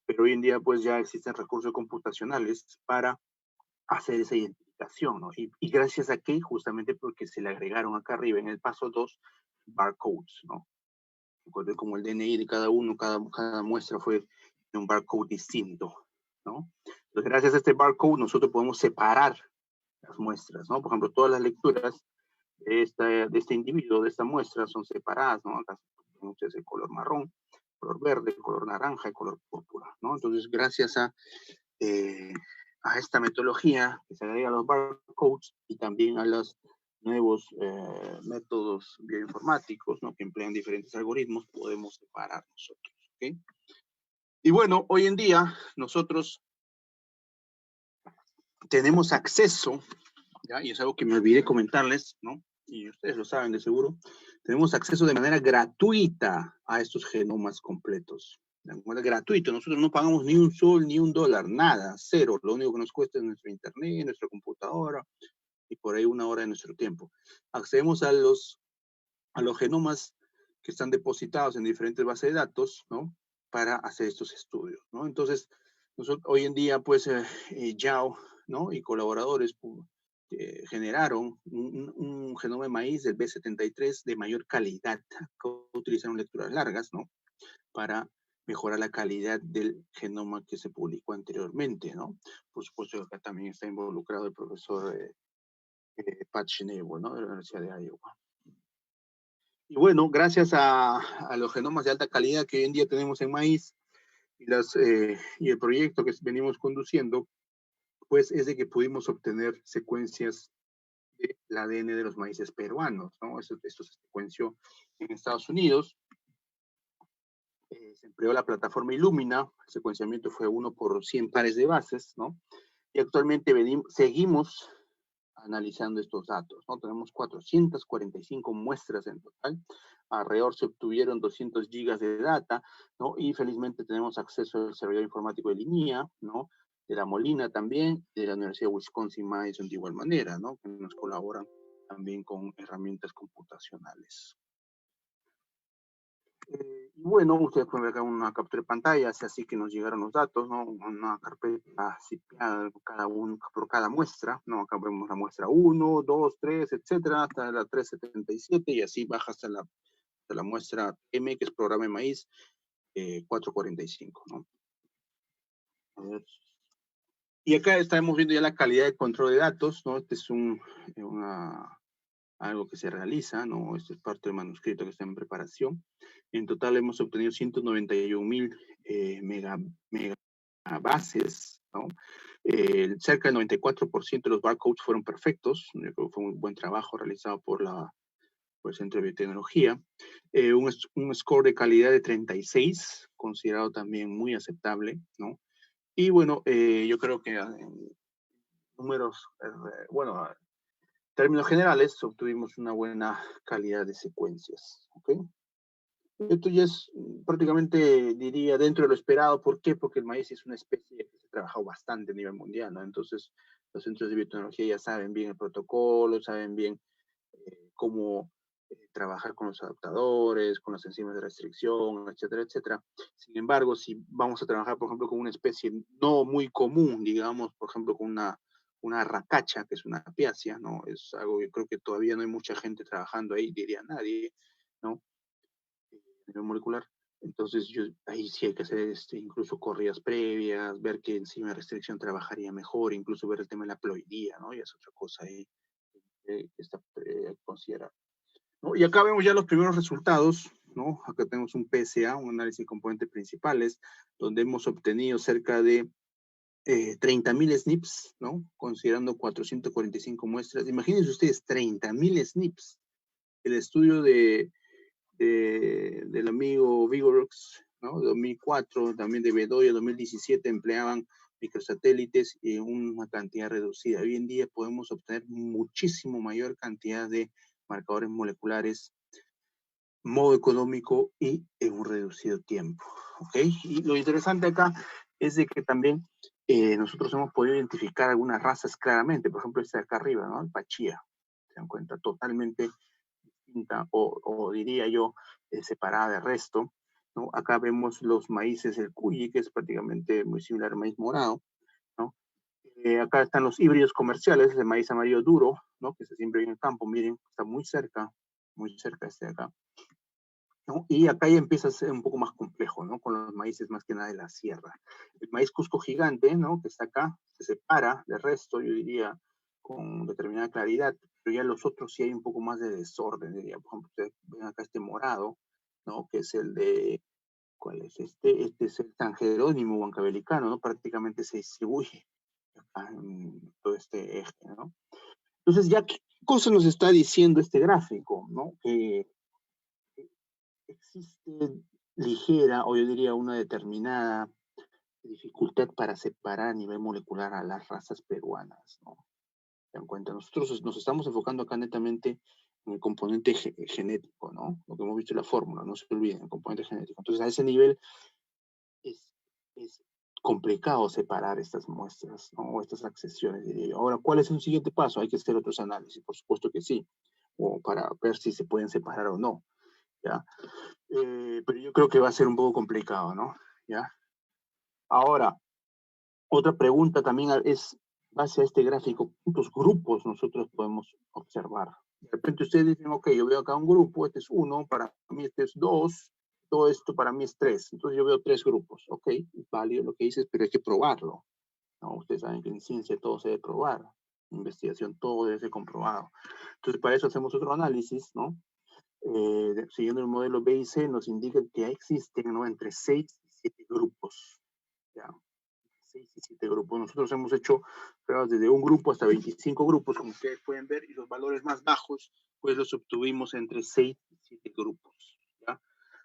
Pero hoy en día pues ya existen recursos computacionales para hacer esa identificación, ¿no? Y gracias a qué, justamente porque se le agregaron acá arriba en el paso 2 barcodes, ¿no? Como el DNI de cada uno, cada muestra fue de un barcode distinto, ¿no? Entonces, gracias a este barcode, nosotros podemos separar las muestras, ¿no? Por ejemplo, todas las lecturas de este individuo, de esta muestra, son separadas, ¿no? Acá tenemos el color marrón, color verde, color naranja y color púrpura, ¿no? Entonces, gracias eh, a esta metodología que se agrega a los barcodes y también a los nuevos métodos bioinformáticos, ¿no? Que emplean diferentes algoritmos, podemos separar nosotros, ¿ok? Y bueno, hoy en día nosotros tenemos acceso, ¿ya? Y es algo que me olvidé comentarles, ¿no? Y ustedes lo saben de seguro, tenemos acceso de manera gratuita a estos genomas completos. De manera gratuita, nosotros no pagamos ni un sol ni un dólar, nada, cero. Lo único que nos cuesta es nuestro internet, nuestra computadora y por ahí una hora de nuestro tiempo. Accedemos a los genomas que están depositados en diferentes bases de datos, ¿no? Para hacer estos estudios, ¿no? Entonces, nosotros, hoy en día, pues, Yao, ¿no? Y colaboradores generaron un genoma de maíz del B73 de mayor calidad, que utilizaron lecturas largas, ¿no? Para mejorar la calidad del genoma que se publicó anteriormente, ¿no? Por supuesto, acá también está involucrado el profesor Pat Schnabel, ¿no? De la Universidad de Iowa. Y bueno, gracias a los genomas de alta calidad que hoy en día tenemos en maíz y el proyecto que venimos conduciendo, pues es de que pudimos obtener secuencias del ADN de los maíces peruanos, ¿no? Esto se secuenció en Estados Unidos, se empleó la plataforma Illumina, el secuenciamiento fue 1 por 100 pares de bases, ¿no? Y actualmente seguimos analizando estos datos, ¿no? Tenemos 445 muestras en total, alrededor se obtuvieron 200 gigas de data, ¿no? Y felizmente tenemos acceso al servidor informático de línea, ¿no? De la Molina también, de la Universidad de Wisconsin-Madison de igual manera, ¿no? Que nos colaboran también con herramientas computacionales. Y bueno, ustedes pueden ver acá una captura de pantalla, así que nos llegaron los datos, ¿no? Una carpeta citada por cada muestra, ¿no? Acá vemos la muestra 1, 2, 3, etcétera, hasta la 377 y así baja hasta la muestra M, que es programa de maíz, 445, ¿no? A ver. Y acá estamos viendo ya la calidad de control de datos, ¿no? Este es algo que se realiza, ¿no? Esto es parte del manuscrito que está en preparación. En total hemos obtenido 191,000 megabases, ¿no? Cerca del 94% de los barcodes fueron perfectos. Yo creo que fue un buen trabajo realizado por el Centro de Biotecnología. Un score de calidad de 36, considerado también muy aceptable, ¿no? Y bueno, yo creo que en números, bueno, términos generales, obtuvimos una buena calidad de secuencias. ¿Okay? Esto ya es prácticamente, diría, dentro de lo esperado. ¿Por qué? Porque el maíz es una especie que se ha trabajado bastante a nivel mundial, ¿no? Entonces, los centros de biotecnología ya saben bien el protocolo, saben bien cómo trabajar con los adaptadores, con las enzimas de restricción, etcétera, etcétera. Sin embargo, si vamos a trabajar, por ejemplo, con una especie no muy común, digamos, por ejemplo, con una racacha, que es una apiácea, ¿no? Es algo que creo que todavía no hay mucha gente trabajando ahí, diría nadie, ¿no? A nivel molecular. Entonces, ahí sí hay que hacer incluso corridas previas, ver qué enzima de restricción trabajaría mejor, incluso ver el tema de la ploidía, ¿no? Y es otra cosa ahí que está considerada. ¿No? Y acá vemos ya los primeros resultados, ¿no? Acá tenemos un PSA, un análisis de componentes principales, donde hemos obtenido cerca de 30.000 SNPs, ¿no? Considerando 445 muestras. Imagínense ustedes, 30.000 SNPs. El estudio del amigo Vigorox, ¿no? De 2004, también de Bedoya, 2017, empleaban microsatélites y una cantidad reducida. Hoy en día podemos obtener muchísimo mayor cantidad de marcadores moleculares, modo económico y en un reducido tiempo. ¿Ok? Y lo interesante acá es de que también nosotros hemos podido identificar algunas razas claramente. Por ejemplo, esta de acá arriba, ¿no? El Pachía. Se dan cuenta, totalmente distinta, o diría yo, separada del resto, ¿no? Acá vemos los maíces, el cuyi, que es prácticamente muy similar al maíz morado, ¿no? Acá están los híbridos comerciales, el maíz amarillo duro, ¿no? Que se siembra en el campo, miren, está muy cerca este de acá, ¿no? Y acá ya empieza a ser un poco más complejo, ¿no? Con los maíces más que nada de la sierra. El maíz Cusco gigante, ¿no? Que está acá, se separa del resto, yo diría, con determinada claridad, pero ya los otros sí hay un poco más de desorden, diría. Por ejemplo, ustedes ven acá este morado, ¿no? Que es el de, ¿cuál es este? Este es el San Jerónimo huancabelicano, ¿no? Prácticamente se distribuye acá en todo este eje, ¿no? Entonces, ya, ¿qué cosa nos está diciendo este gráfico, ¿no? Que existe ligera, o yo diría una determinada dificultad para separar a nivel molecular a las razas peruanas, ¿no? ¿Se dan cuenta? Nosotros nos estamos enfocando acá netamente en el componente genético, ¿no? Lo que hemos visto en la fórmula, no se olviden, el componente genético. Entonces, a ese nivel es, es complicado separar estas muestras, ¿no? O estas accesiones, diría yo. Ahora, ¿cuál es un siguiente paso? Hay que hacer otros análisis, por supuesto que sí, o para ver si se pueden separar o no, ¿ya? Pero yo creo que va a ser un poco complicado, ¿no? ¿Ya? Ahora, otra pregunta también es, base a este gráfico, ¿cuántos grupos nosotros podemos observar? De repente ustedes dicen, ok, yo veo acá un grupo, este es uno, para mí este es dos, todo esto para mí es tres, entonces yo veo tres grupos, ok, es válido lo que dices, pero hay que probarlo, ¿no? Ustedes saben que en ciencia todo se debe probar, en investigación todo debe ser comprobado. Entonces para eso hacemos otro análisis, ¿no? Siguiendo el modelo B y C, nos indica que existen, ¿no? Entre 6 y 7 grupos, ¿ya? 6 y 7 grupos. Nosotros hemos hecho pruebas desde un grupo hasta 25 grupos, como ustedes pueden ver, y los valores más bajos, pues los obtuvimos entre 6 y 7 grupos, ¿ya?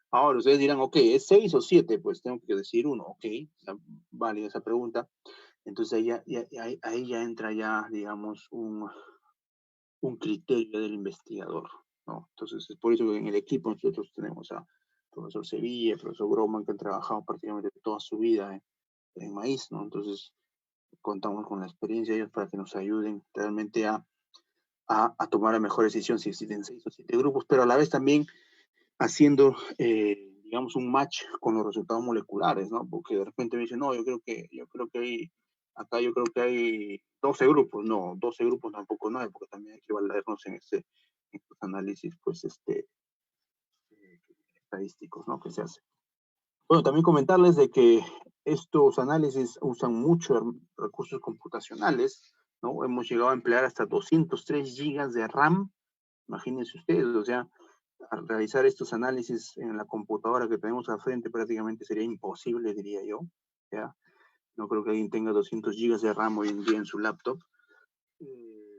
Ahora, ustedes dirán, ok, ¿es 6 o 7? Pues tengo que decir uno, ok, vale esa pregunta. Entonces ahí ya entra ya, digamos, un criterio del investigador, ¿no? Entonces, es por eso que en el equipo nosotros tenemos a profesor Sevilla, profesor Groman, que han trabajado prácticamente toda su vida en maíz, ¿no? Entonces, contamos con la experiencia de ellos para que nos ayuden realmente a tomar la mejor decisión si existen 6 o 7 grupos, pero a la vez también haciendo, digamos, un match con los resultados moleculares, ¿no? Porque de repente me dicen, no, acá yo creo que hay 12 grupos. No, 12 grupos tampoco no hay, porque también hay que valernos en estos análisis, pues, estadísticos, ¿no? Que se hace. Bueno, también comentarles de que estos análisis usan muchos recursos computacionales, ¿no? Hemos llegado a emplear hasta 203 gigas de RAM, imagínense ustedes, o sea, al realizar estos análisis en la computadora que tenemos al frente prácticamente sería imposible, diría yo, ¿ya? No creo que alguien tenga 200 gigas de RAM hoy en día en su laptop,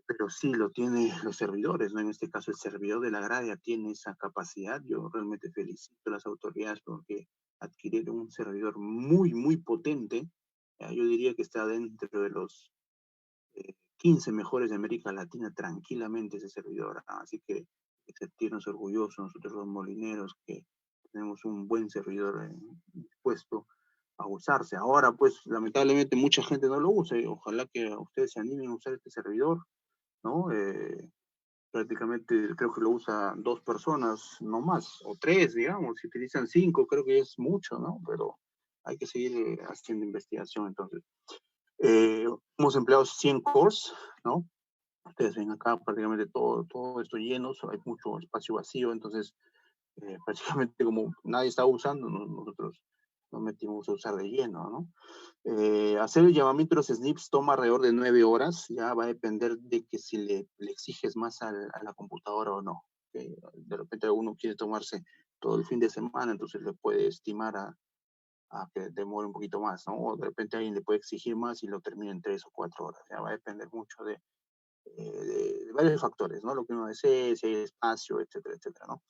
pero sí lo tienen los servidores, ¿no? En este caso el servidor de la Agraria tiene esa capacidad. Yo realmente felicito a las autoridades porque adquirieron un servidor muy, muy potente. Yo diría que está dentro de los 15 mejores de América Latina tranquilamente ese servidor. Así que sentirnos orgullosos nosotros los molineros que tenemos un buen servidor dispuesto a usarse. Ahora, pues, lamentablemente mucha gente no lo usa. Ojalá que ustedes se animen a usar este servidor, ¿no? prácticamente creo que lo usan 2 personas, no más, o 3, digamos, si utilizan 5, creo que es mucho, ¿no? Pero hay que seguir haciendo investigación, entonces. Hemos empleado 100 cores, ¿no? Ustedes ven acá prácticamente todo esto lleno, hay mucho espacio vacío, entonces prácticamente como nadie está usando, nosotros nos metimos a usar de lleno, ¿no? Hacer el llamamiento de los SNPs toma alrededor de 9 horas, ya va a depender de que si le exiges más a la computadora o no. De repente uno quiere tomarse todo el fin de semana, entonces le puede estimar a que demore un poquito más, ¿no? O de repente alguien le puede exigir más y lo termina en 3 o 4 horas. Ya va a depender mucho de varios factores, ¿no? Lo que uno desee, si hay espacio, etcétera, etcétera, ¿no?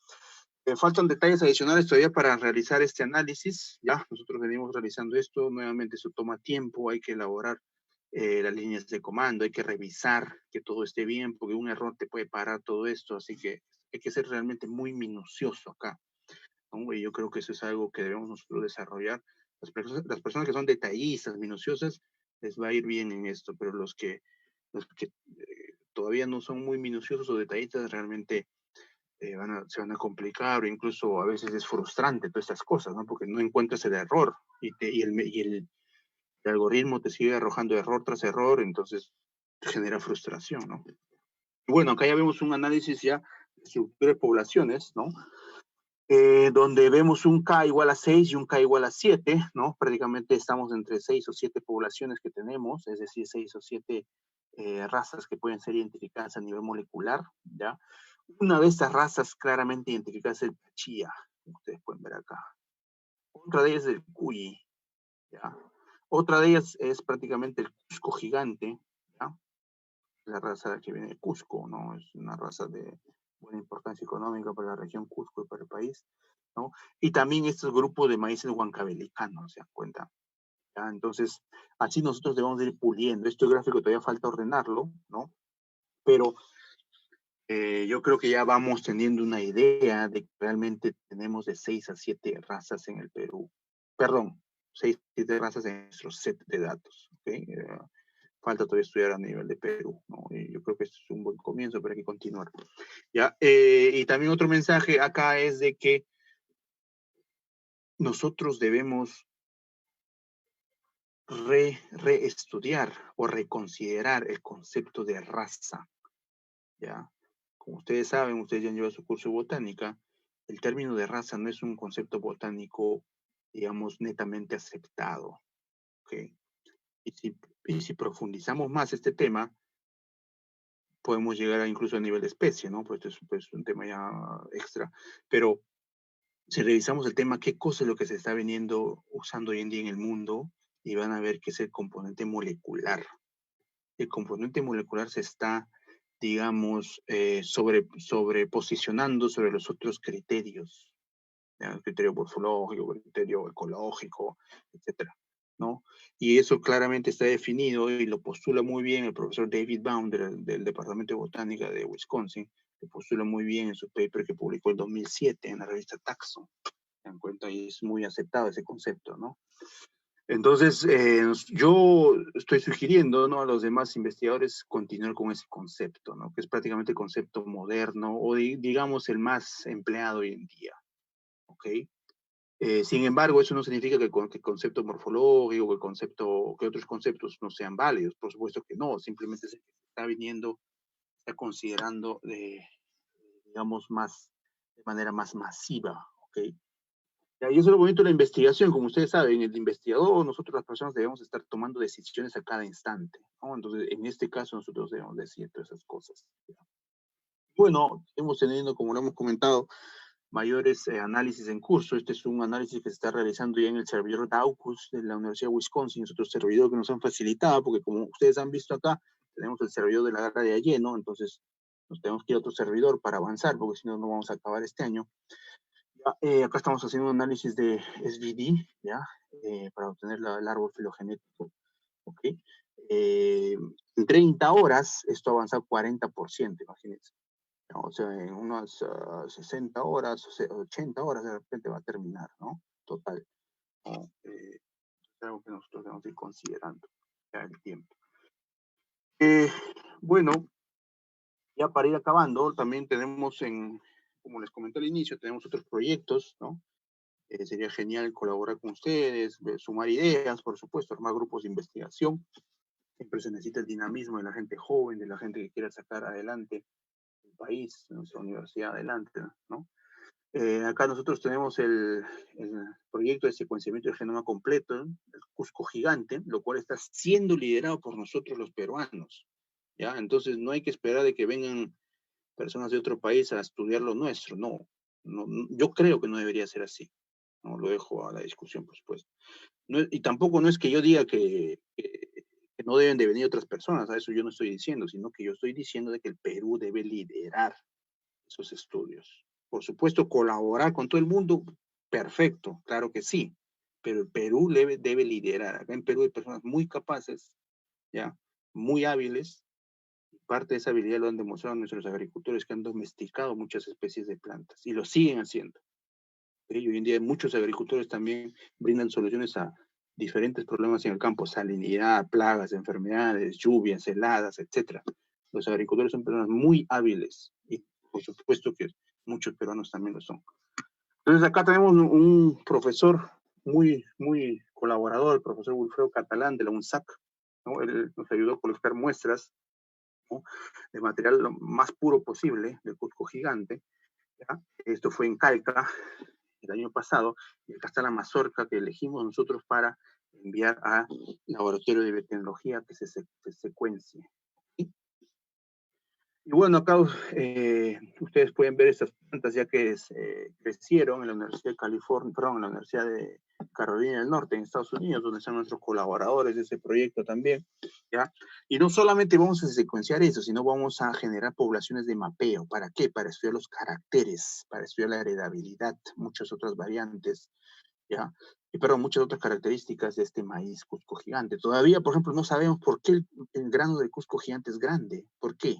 Faltan detalles adicionales todavía para realizar este análisis. Ya, nosotros venimos realizando esto. Nuevamente, eso toma tiempo. Hay que elaborar las líneas de comando. Hay que revisar que todo esté bien, porque un error te puede parar todo esto. Así que hay que ser realmente muy minucioso acá, ¿no? Y yo creo que eso es algo que debemos nosotros desarrollar. Las personas que son detallistas, minuciosas, les va a ir bien en esto, pero los que todavía no son muy minuciosos o detallistas realmente se van a complicar, o incluso a veces es frustrante todas estas cosas, ¿no? Porque no encuentras el error y el algoritmo te sigue arrojando error tras error, entonces genera frustración, ¿no? Bueno, acá ya vemos un análisis ya de estructura de poblaciones, ¿no? Donde vemos un K igual a 6 y un K igual a 7, ¿no? Prácticamente estamos entre 6 o 7 poblaciones que tenemos, es decir, 6 o 7 razas que pueden ser identificadas a nivel molecular, ¿ya? Una de estas razas claramente identificadas es el Pachía, como ustedes pueden ver acá. Otra de ellas es el Cuyi, ¿ya? Otra de ellas es prácticamente el Cusco gigante, ¿ya? La raza que viene de Cusco, ¿no? Es una raza de buena importancia económica para la región Cusco y para el país, ¿no? Y también estos grupos de maíces huancavelicanos, ¿se dan cuenta? ¿Ya? Entonces, así nosotros debemos ir puliendo. Este gráfico todavía falta ordenarlo, ¿no? Pero yo creo que ya vamos teniendo una idea de que realmente tenemos de 6 a 7 razas en el Perú. Perdón, 6 a 7 razas en nuestro set de datos. ¿Okay? Falta todavía estudiar a nivel de Perú, ¿no? Y yo creo que esto es un buen comienzo, pero hay que continuar. ¿Ya? Y también otro mensaje acá es de que nosotros debemos reestudiar o reconsiderar el concepto de raza, ¿ya? Como ustedes saben, ustedes ya han llevado su curso de botánica, el término de raza no es un concepto botánico, digamos, netamente aceptado, ¿ok? Y si profundizamos más este tema, podemos llegar incluso a nivel de especie, ¿no? Pues esto es pues, un tema ya extra. Pero si revisamos el tema, ¿qué cosa es lo que se está veniendo usando hoy en día en el mundo? Y van a ver que es el componente molecular. El componente molecular se está, digamos, sobreposicionando sobre los otros criterios, ¿ya? El criterio morfológico, el criterio ecológico, etcétera, ¿no? Y eso claramente está definido y lo postula muy bien el profesor David Baum del Departamento de Botánica de Wisconsin, lo postula muy bien en su paper que publicó en 2007 en la revista Taxon. Se dan cuenta, y es muy aceptado ese concepto, ¿no? Entonces, yo estoy sugiriendo, ¿no?, a los demás investigadores continuar con ese concepto, ¿no?, que es prácticamente el concepto moderno o digamos el más empleado hoy en día, ¿ok? Sin embargo, eso no significa que el concepto morfológico, que otros conceptos no sean válidos, por supuesto que no, simplemente se está viniendo, está considerando, digamos, de manera más masiva, ¿ok? Y eso es lo bonito de la investigación, como ustedes saben, el investigador, nosotros las personas debemos estar tomando decisiones a cada instante, ¿no? Entonces, en este caso, nosotros debemos decir todas esas cosas. Bueno, hemos tenido, como lo hemos comentado, mayores análisis en curso. Este es un análisis que se está realizando ya en el servidor Daucus de la Universidad de Wisconsin, es otro servidor que nos han facilitado, porque como ustedes han visto acá, tenemos el servidor de la garra de lleno, entonces nos tenemos que ir a otro servidor para avanzar, porque si no, no vamos a acabar este año. Acá estamos haciendo un análisis de SVD, ¿ya? Para obtener el árbol filogenético, ¿ok? En 30 horas, esto avanza 40%, imagínense, ¿no? O sea, en unas 60 horas, 80 horas de repente va a terminar, ¿no? Total, ¿no? Es algo que nosotros debemos ir considerando ya el tiempo. Bueno, Ya para ir acabando, también tenemos como les comenté al inicio, tenemos otros proyectos, ¿no? Sería genial colaborar con ustedes, sumar ideas, por supuesto, armar grupos de investigación. Siempre se necesita el dinamismo de la gente joven, de la gente que quiera sacar adelante el país, nuestra universidad adelante, ¿no? Acá nosotros tenemos el proyecto de secuenciamiento del genoma completo, ¿no? El Cusco Gigante, lo cual está siendo liderado por nosotros los peruanos, ¿ya? Entonces no hay que esperar de que vengan personas de otro país a estudiar lo nuestro, no. Yo creo que no debería ser así, ¿no? Lo dejo a la discusión, por supuesto. No, y tampoco no es que yo diga que no deben de venir otras personas, a eso yo no estoy diciendo, sino que yo estoy diciendo de que el Perú debe liderar esos estudios. Por supuesto, colaborar con todo el mundo, perfecto, claro que sí, pero el Perú debe liderar. Acá en Perú hay personas muy capaces, ya, muy hábiles. Parte de esa habilidad lo han demostrado nuestros agricultores que han domesticado muchas especies de plantas y lo siguen haciendo. Y hoy en día muchos agricultores también brindan soluciones a diferentes problemas en el campo, salinidad, plagas, enfermedades, lluvias, heladas, etc. Los agricultores son personas muy hábiles y por supuesto que muchos peruanos también lo son. Entonces acá tenemos un profesor muy colaborador, el profesor Wilfredo Catalán de la UNSAC, ¿no? Él nos ayudó a colectar muestras, ¿no?, de material lo más puro posible del Cusco Gigante, ¿ya? Esto fue en Calca el año pasado, y acá está la mazorca que elegimos nosotros para enviar al laboratorio de biotecnología que se secuencie. ¿Sí? Y bueno, acá ustedes pueden ver estas plantas ya que crecieron en la Universidad de California, perdón, en la Universidad de Carolina del Norte, en Estados Unidos, donde están nuestros colaboradores de ese proyecto también, ¿ya? Y no solamente vamos a secuenciar eso, sino vamos a generar poblaciones de mapeo. ¿Para qué? Para estudiar los caracteres, para estudiar la heredabilidad, muchas otras variantes, ¿ya? Y perdón, muchas otras características de este maíz Cusco Gigante. Todavía, por ejemplo, no sabemos por qué el grano del Cusco Gigante es grande. ¿Por qué?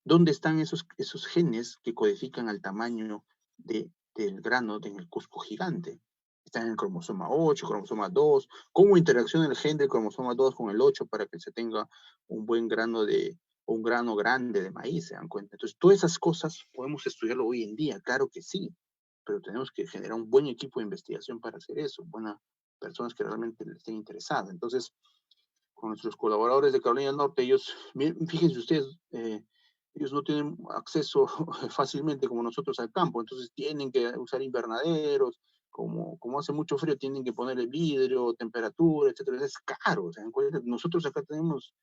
¿Dónde están esos genes que codifican al tamaño del grano en el Cusco Gigante? Están en el cromosoma 8, cromosoma 2. ¿Cómo interacciona el gen del cromosoma 2 con el 8 para que se tenga un buen grano un grano grande de maíz? ¿Se dan cuenta? Entonces, todas esas cosas podemos estudiarlo hoy en día, claro que sí, pero tenemos que generar un buen equipo de investigación para hacer eso, buenas personas que realmente estén interesadas. Entonces, con nuestros colaboradores de Carolina del Norte, ellos, fíjense ustedes, ellos no tienen acceso fácilmente como nosotros al campo, entonces tienen que usar invernaderos, como hace mucho frío tienen que ponerle vidrio, temperatura, etcétera, es caro. O sea, nosotros acá tenemos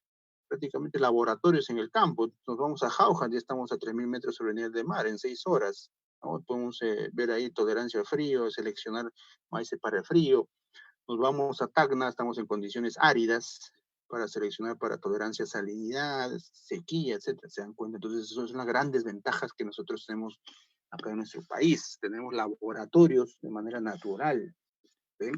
prácticamente laboratorios en el campo, nos vamos a Jauja, ya estamos a 3.000 metros sobre el nivel de mar en 6 horas, ¿no? Podemos ver ahí tolerancia al frío, seleccionar maíz para el frío. Nos vamos a Tacna, estamos en condiciones áridas para seleccionar para tolerancia a salinidad, sequía, etcétera. ¿Se dan cuenta? Entonces, esas son las grandes ventajas que nosotros tenemos acá en nuestro país. Tenemos laboratorios de manera natural. ¿Sí?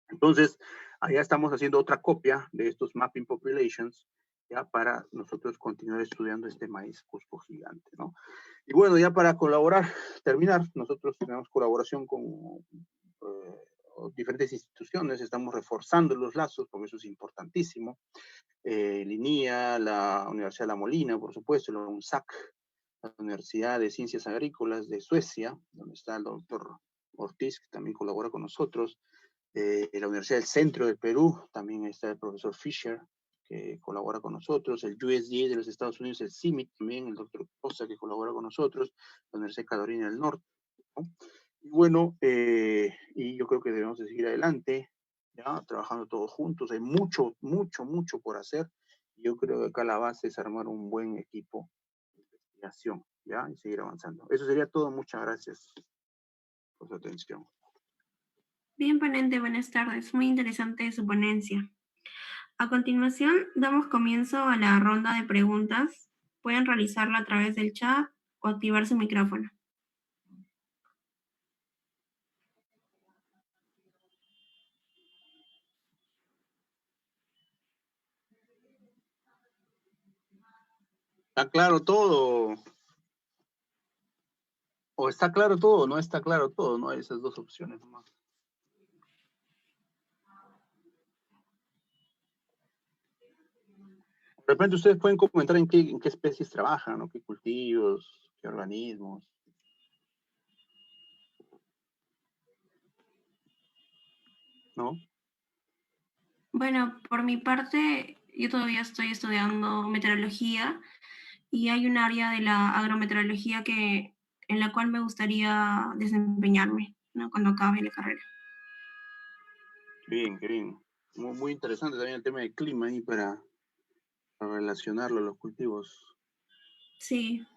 Entonces, allá estamos haciendo otra copia de estos mapping populations, ya para nosotros continuar estudiando este maíz Cusco Gigante, ¿no? Y bueno, ya para terminar, nosotros tenemos colaboración con diferentes instituciones, estamos reforzando los lazos, porque eso es importantísimo. Linía, la Universidad de La Molina, por supuesto, la UNSAC, la Universidad de Ciencias Agrícolas de Suecia, donde está el doctor Ortiz, que también colabora con nosotros, la Universidad del Centro del Perú, también está el profesor Fisher, que colabora con nosotros, el USDA de los Estados Unidos, el CIMIC también, el doctor Costa, que colabora con nosotros, la Universidad de Carolina del Norte, ¿no? Y bueno, y yo creo que debemos de seguir adelante, ya, trabajando todos juntos, hay mucho por hacer, y yo creo que acá la base es armar un buen equipo de investigación, ya, y seguir avanzando. Eso sería todo, muchas gracias por su atención. Bien, ponente, buenas tardes. Muy interesante su ponencia. A continuación, damos comienzo a la ronda de preguntas. Pueden realizarla a través del chat o activar su micrófono. ¿Está claro todo? O está claro todo, no está claro todo, no hay esas dos opciones nomás. De repente ustedes pueden comentar en qué especies trabajan, ¿no? ¿Qué cultivos, qué organismos? ¿No? Bueno, por mi parte, yo todavía estoy estudiando meteorología y hay un área de la agrometeorología en la cual me gustaría desempeñarme, ¿no? Cuando acabe la carrera. Qué bien, qué bien. Muy interesante también el tema del clima ahí para relacionarlo a los cultivos. Sí,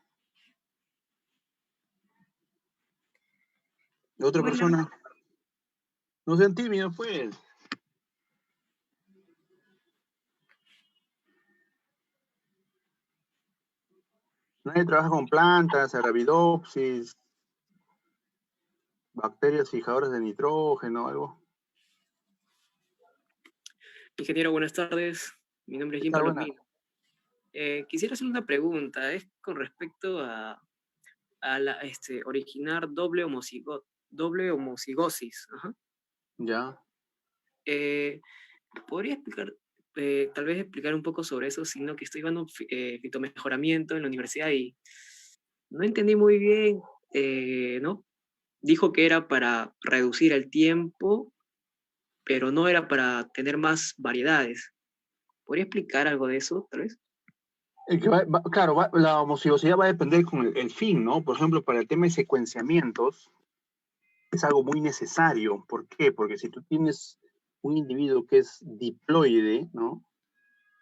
Otra bueno, persona, no sean tímidos, pues. Nadie trabaja con plantas, arabidopsis, bacterias fijadoras de nitrógeno, algo. Ingeniero, buenas tardes. Mi nombre es ¿Qué Jim tal? Buenas. Palomino. Quisiera hacer una pregunta. Es con respecto originar doble homocigosis. Ajá. Ya. Eh, ¿Podría explicar, tal vez explicar un poco sobre eso, sino que estoy dando fitomejoramiento en la universidad y no entendí muy bien, ¿no? Dijo que era para reducir el tiempo, pero no era para tener más variedades. ¿Podría explicar algo de eso, tal vez? Claro, la homocigosidad va a depender con el fin, ¿no? Por ejemplo, para el tema de secuenciamientos, es algo muy necesario. ¿Por qué? Porque si tú tienes un individuo que es diploide, ¿no?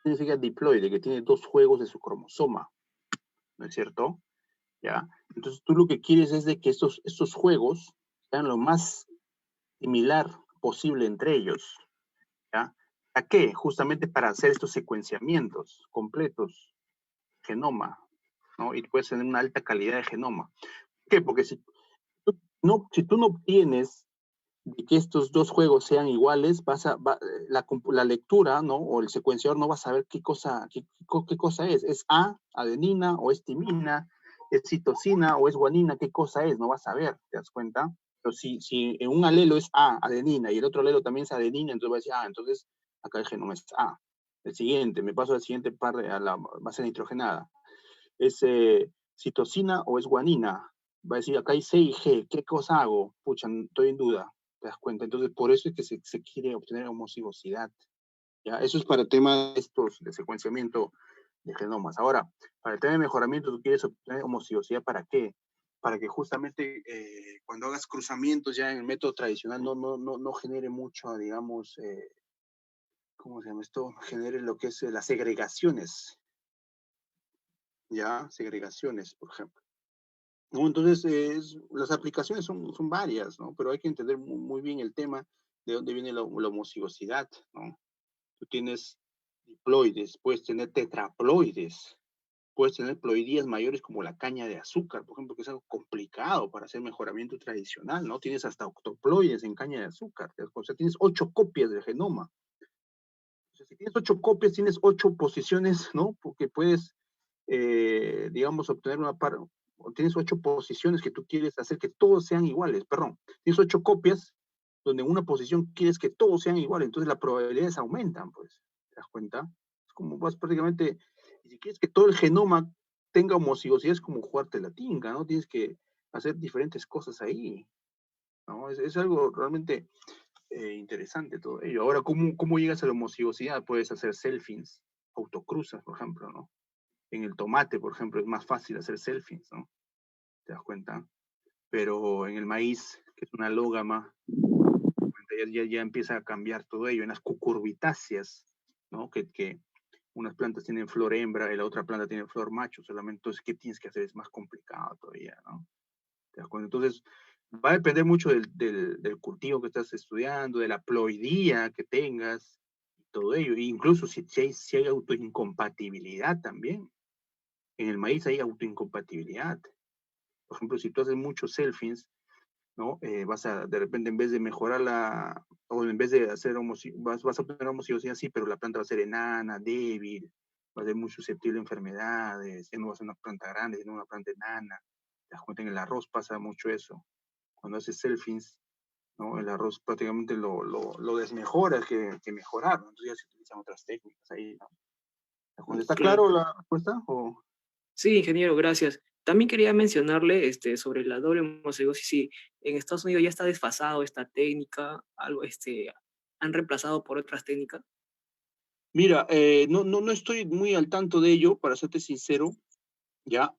Significa diploide, que tiene dos juegos de su cromosoma, ¿no es cierto? ¿Ya? Entonces tú lo que quieres es de que estos juegos sean lo más similar posible entre ellos, ¿ya? ¿A qué? Justamente para hacer estos secuenciamientos completos, genoma, ¿no? Y puedes tener una alta calidad de genoma. ¿Por qué? Porque si tú no obtienes de que estos dos juegos sean iguales, la lectura, ¿no? O el secuenciador no va a saber qué cosa es. ¿Es adenina o es timina? ¿Es citosina o es guanina? ¿Qué cosa es? No va a saber, ¿te das cuenta? Pero si en un alelo es adenina y el otro alelo también es adenina, entonces va a decir, entonces acá el genoma es A. El siguiente, me paso al siguiente par a la base nitrogenada. ¿Es citosina o es guanina? Va a decir, acá hay C y G, ¿qué cosa hago? Pucha, estoy en duda, ¿te das cuenta? Entonces, por eso es que se quiere obtener homocigosidad, ¿ya? Eso es para temas de secuenciamiento de genomas. Ahora, para el tema de mejoramiento, tú quieres obtener homocigosidad, ¿para qué? Para que justamente cuando hagas cruzamientos ya en el método tradicional no genere mucho, digamos, ¿cómo se llama esto? Genere lo que es las segregaciones, ¿ya? Segregaciones, por ejemplo. ¿No? Entonces, las aplicaciones son varias, ¿no? Pero hay que entender muy bien el tema de dónde viene la homocigosidad, ¿no? Tú tienes diploides, puedes tener tetraploides, puedes tener ploidías mayores como la caña de azúcar, por ejemplo, que es algo complicado para hacer mejoramiento tradicional, ¿no? Tienes hasta octoploides en caña de azúcar, o sea, tienes 8 copias del genoma. O sea, si tienes 8 copias, tienes 8 posiciones, ¿no? Porque puedes, digamos, obtener o tienes 8 posiciones que tú quieres hacer que todos sean iguales, perdón, tienes 8 copias donde en una posición quieres que todos sean iguales, entonces las probabilidades aumentan, pues, ¿te das cuenta? Es como vas prácticamente, y si quieres que todo el genoma tenga homocigosidad, es como jugarte la tinga, ¿no? Tienes que hacer diferentes cosas ahí, ¿no? Es algo realmente interesante todo ello. Ahora, ¿cómo llegas a la homocigosidad? Puedes hacer selfings, autocruzas, por ejemplo, ¿no? En el tomate, por ejemplo, es más fácil hacer selfings, ¿no? ¿Te das cuenta? Pero en el maíz, que es una lógama, ya empieza a cambiar todo ello. En las cucurbitáceas, ¿no? Que unas plantas tienen flor hembra y la otra planta tiene flor macho solamente. Entonces, ¿qué tienes que hacer? Es más complicado todavía, ¿no? ¿Te das cuenta? Entonces, va a depender mucho del cultivo que estás estudiando, de la ploidía que tengas, y todo ello. E incluso si hay autoincompatibilidad también. En el maíz hay autoincompatibilidad. Por ejemplo, si tú haces muchos selfies, ¿no? De repente, en vez de mejorarla, o en vez de hacer vas a obtener homocigosidad, sí, pero la planta va a ser enana, débil, va a ser muy susceptible a enfermedades, ya no va a ser una planta grande, sino una planta enana. Te das cuenta, en el arroz pasa mucho eso. Cuando haces selfies, ¿no? El arroz prácticamente lo desmejora que mejorar, ¿no? Entonces ya se utilizan otras técnicas ahí, ¿no? ¿Está Claro. claro la respuesta? ¿O? Sí, ingeniero, gracias. También quería mencionarle sobre la doble homocigosis. Sí, en Estados Unidos ya está desfasado esta técnica, algo, han reemplazado por otras técnicas. Mira, no estoy muy al tanto de ello, para serte sincero, ¿ya?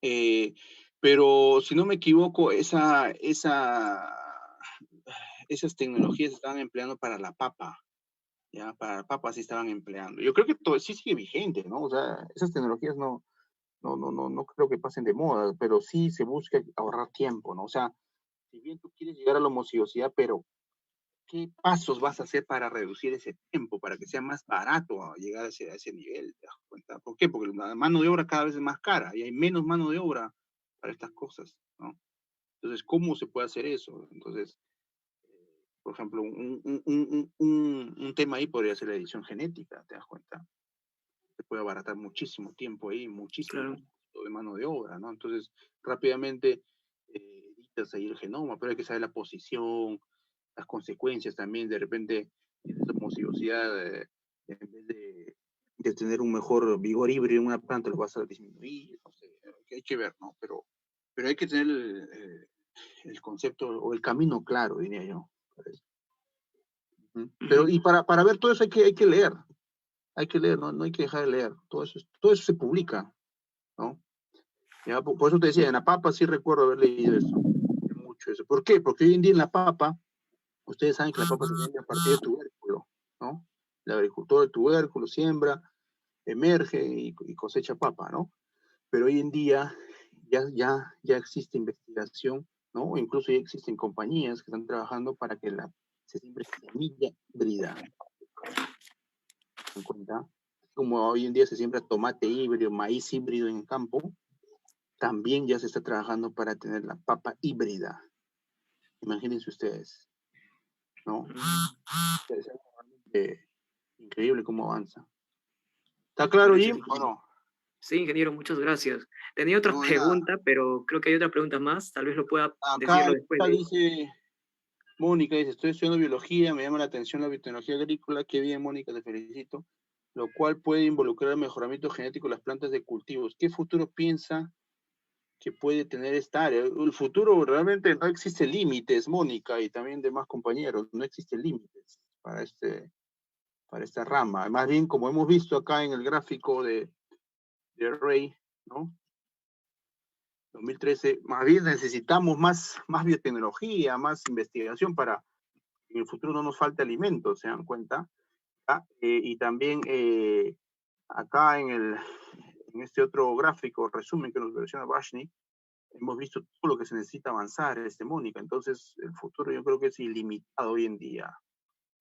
Pero si no me equivoco, esas tecnologías se estaban empleando para la papa, ¿ya? Para la papa sí estaban empleando. Yo creo que todo, sí sigue vigente, ¿no? O sea, esas tecnologías no creo que pasen de moda, pero sí se busca ahorrar tiempo, ¿no? O sea, si bien tú quieres llegar a la homocigiosidad, pero ¿qué pasos vas a hacer para reducir ese tiempo, para que sea más barato llegar a ese nivel? ¿Te das cuenta? ¿Por qué? Porque la mano de obra cada vez es más cara y hay menos mano de obra para estas cosas, ¿no? Entonces, ¿cómo se puede hacer eso? Entonces, por ejemplo, un tema ahí podría ser la edición genética, ¿te das cuenta? Se puede abaratar muchísimo tiempo ahí, muchísimo Claro. costo de mano de obra, ¿no? Entonces, rápidamente editas ahí el genoma, pero hay que saber la posición, las consecuencias también, de repente, esa homocigosidad, en vez de tener un mejor vigor híbrido en una planta, lo vas a disminuir, no sé, hay que ver, ¿no? Pero hay que tener el concepto o el camino claro, diría yo. Pero, Ujú. y para ver todo eso hay que leer, no hay que dejar de leer, todo eso se publica, ¿no? Ya, por eso te decía, en la papa sí recuerdo haber leído eso, mucho eso. ¿Por qué? Porque hoy en día en la papa, ustedes saben que la papa se vende a partir de tubérculo, ¿no? El agricultor de tubérculo siembra, emerge y cosecha papa, ¿no? Pero hoy en día ya existe investigación, ¿no? O incluso ya existen compañías que están trabajando para que se siembre semilla híbrida, ¿en cuenta? Como hoy en día se siembra tomate híbrido, maíz híbrido en campo, también ya se está trabajando para tener la papa híbrida. Imagínense ustedes, ¿no? Es algo realmente increíble cómo avanza. ¿Está claro, Gracias, Jim? ¿O ingeniero. no? Sí, ingeniero, muchas gracias. Tenía otra No, de nada. pregunta, pero creo que hay otra pregunta más. Tal vez lo pueda decirlo después Acá de... dice Mónica, dice, estoy estudiando biología, me llama la atención la biotecnología agrícola, qué bien, Mónica, te felicito, lo cual puede involucrar el mejoramiento genético de las plantas de cultivos. ¿Qué futuro piensa que puede tener esta área? El futuro realmente no existe límites, Mónica, y también demás compañeros, no existen límites para esta rama. Más bien, como hemos visto acá en el gráfico de Ray, ¿no? 2013, más bien necesitamos más biotecnología, más investigación para que en el futuro no nos falte alimentos, ¿se dan cuenta? Y también acá en este otro gráfico, resumen que nos menciona Bashni, hemos visto todo lo que se necesita avanzar, Mónica. Entonces, el futuro yo creo que es ilimitado hoy en día.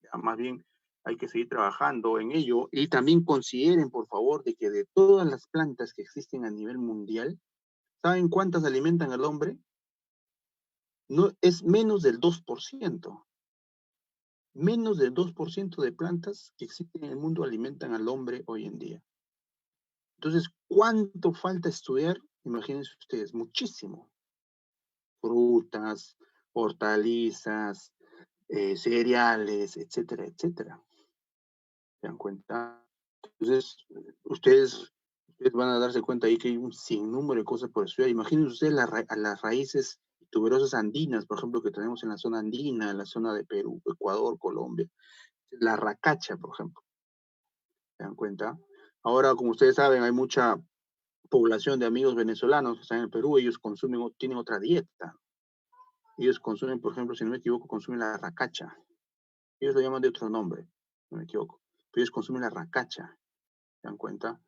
Ya, más bien, hay que seguir trabajando en ello. Y también consideren, por favor, de que de todas las plantas que existen a nivel mundial, ¿saben cuántas alimentan al hombre? No, es menos del 2%. Menos del 2% de plantas que existen en el mundo alimentan al hombre hoy en día. Entonces, ¿cuánto falta estudiar? Imagínense ustedes, muchísimo. Frutas, hortalizas, cereales, etcétera, etcétera. ¿Se dan cuenta? Entonces, ustedes van a darse cuenta ahí que hay un sinnúmero de cosas por estudiar. Imagínense ustedes a las raíces tuberosas andinas, por ejemplo, que tenemos en la zona andina, en la zona de Perú, Ecuador, Colombia. La racacha, por ejemplo. ¿Se dan cuenta? Ahora, como ustedes saben, hay mucha población de amigos venezolanos que están en el Perú, ellos tienen otra dieta. Ellos consumen, por ejemplo, si no me equivoco, consumen la racacha. Ellos lo llaman de otro nombre, no me equivoco. Pero ellos consumen la racacha, ¿se dan cuenta?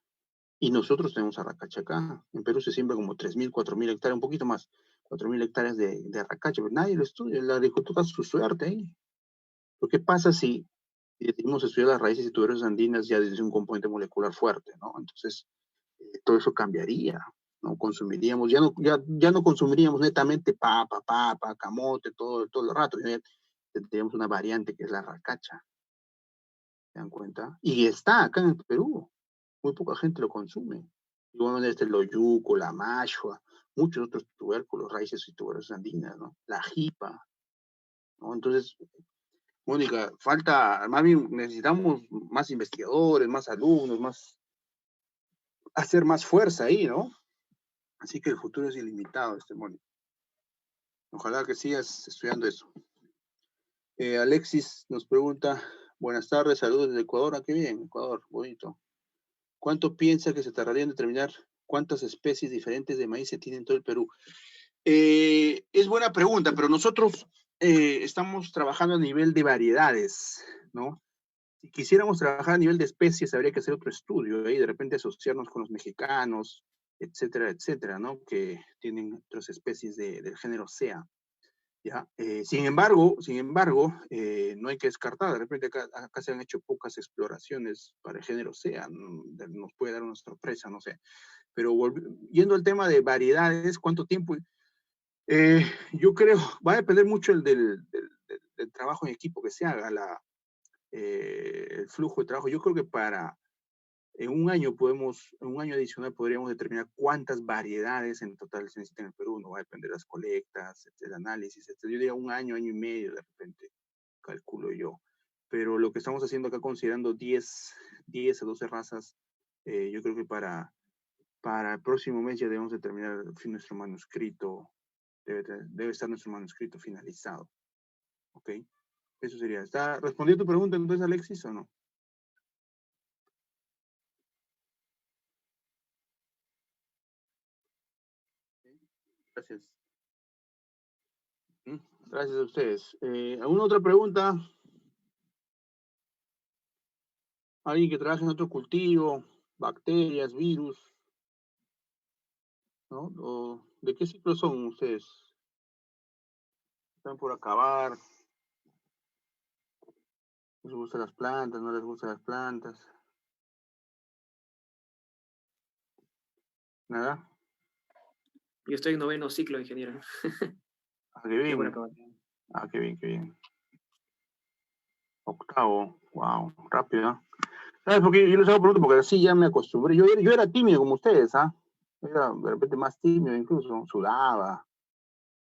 Y nosotros tenemos la racacha acá. En Perú se siembra como 3.000, 4.000 hectáreas, un poquito más, 4.000 hectáreas de racacha, pero nadie lo estudia. La agricultura es su suerte ahí. Lo que pasa si decidimos estudiar las raíces y tuberosas andinas ya desde un componente molecular fuerte, ¿no? Entonces, todo eso cambiaría, ¿no? Consumiríamos, ya no consumiríamos netamente papa, camote, todo el rato, ya tendríamos una variante que es la racacha, ¿se dan cuenta? Y está acá en el Perú, muy poca gente lo consume. Igual el loyuco, la mashua, muchos otros tubérculos, raíces y tuberosas andinas, ¿no? La jipa, ¿no? Entonces, Mónica, más bien necesitamos más investigadores, más alumnos, hacer más fuerza ahí, ¿no? Así que el futuro es ilimitado, Mónica. Ojalá que sigas estudiando eso. Alexis nos pregunta, buenas tardes, saludos desde Ecuador. Ah, qué bien, Ecuador, bonito. ¿Cuánto piensa que se tardaría en determinar cuántas especies diferentes de maíz se tienen en todo el Perú? Es buena pregunta, pero nosotros estamos trabajando a nivel de variedades, ¿no? Si quisiéramos trabajar a nivel de especies, habría que hacer otro estudio, y de repente asociarnos con los mexicanos, etcétera, etcétera, ¿no? Que tienen otras especies del género SEA. ¿Ya? Sin embargo, no hay que descartar, de repente acá se han hecho pocas exploraciones para el género SEA, nos puede dar una sorpresa, no sé. Pero yendo al tema de variedades, ¿cuánto tiempo? Yo creo, va a depender mucho del trabajo en equipo que se haga, el flujo de trabajo. Yo creo que en un año adicional podríamos determinar cuántas variedades en total se necesitan en el Perú. No va a depender de las colectas, el análisis, etc. Yo diría un año y medio de repente, calculo yo. Pero lo que estamos haciendo acá, considerando 10 a 12 razas, yo creo que para el próximo mes ya debemos de terminar nuestro manuscrito, debe estar nuestro manuscrito finalizado. ¿Ok? Eso sería. ¿Está respondiendo tu pregunta entonces, Alexis, o no? Gracias. Gracias a ustedes. ¿Alguna otra pregunta? ¿Alguien que trabaje en otro cultivo? ¿Bacterias, virus? ¿No? ¿De qué ciclo son ustedes? ¿Están por acabar? ¿Les gustan las plantas? ¿No les gustan las plantas? ¿Nada? Yo estoy en 9º ciclo, ingeniero. Ah, qué bien. Por acabar. Ah, qué bien, qué bien. 8º. Wow, rápido, ¿no? ¿Sabes por qué? Yo les hago preguntas porque así ya me acostumbré. Yo era tímido como ustedes, ¿ah? Era de repente más tímido, incluso sudaba.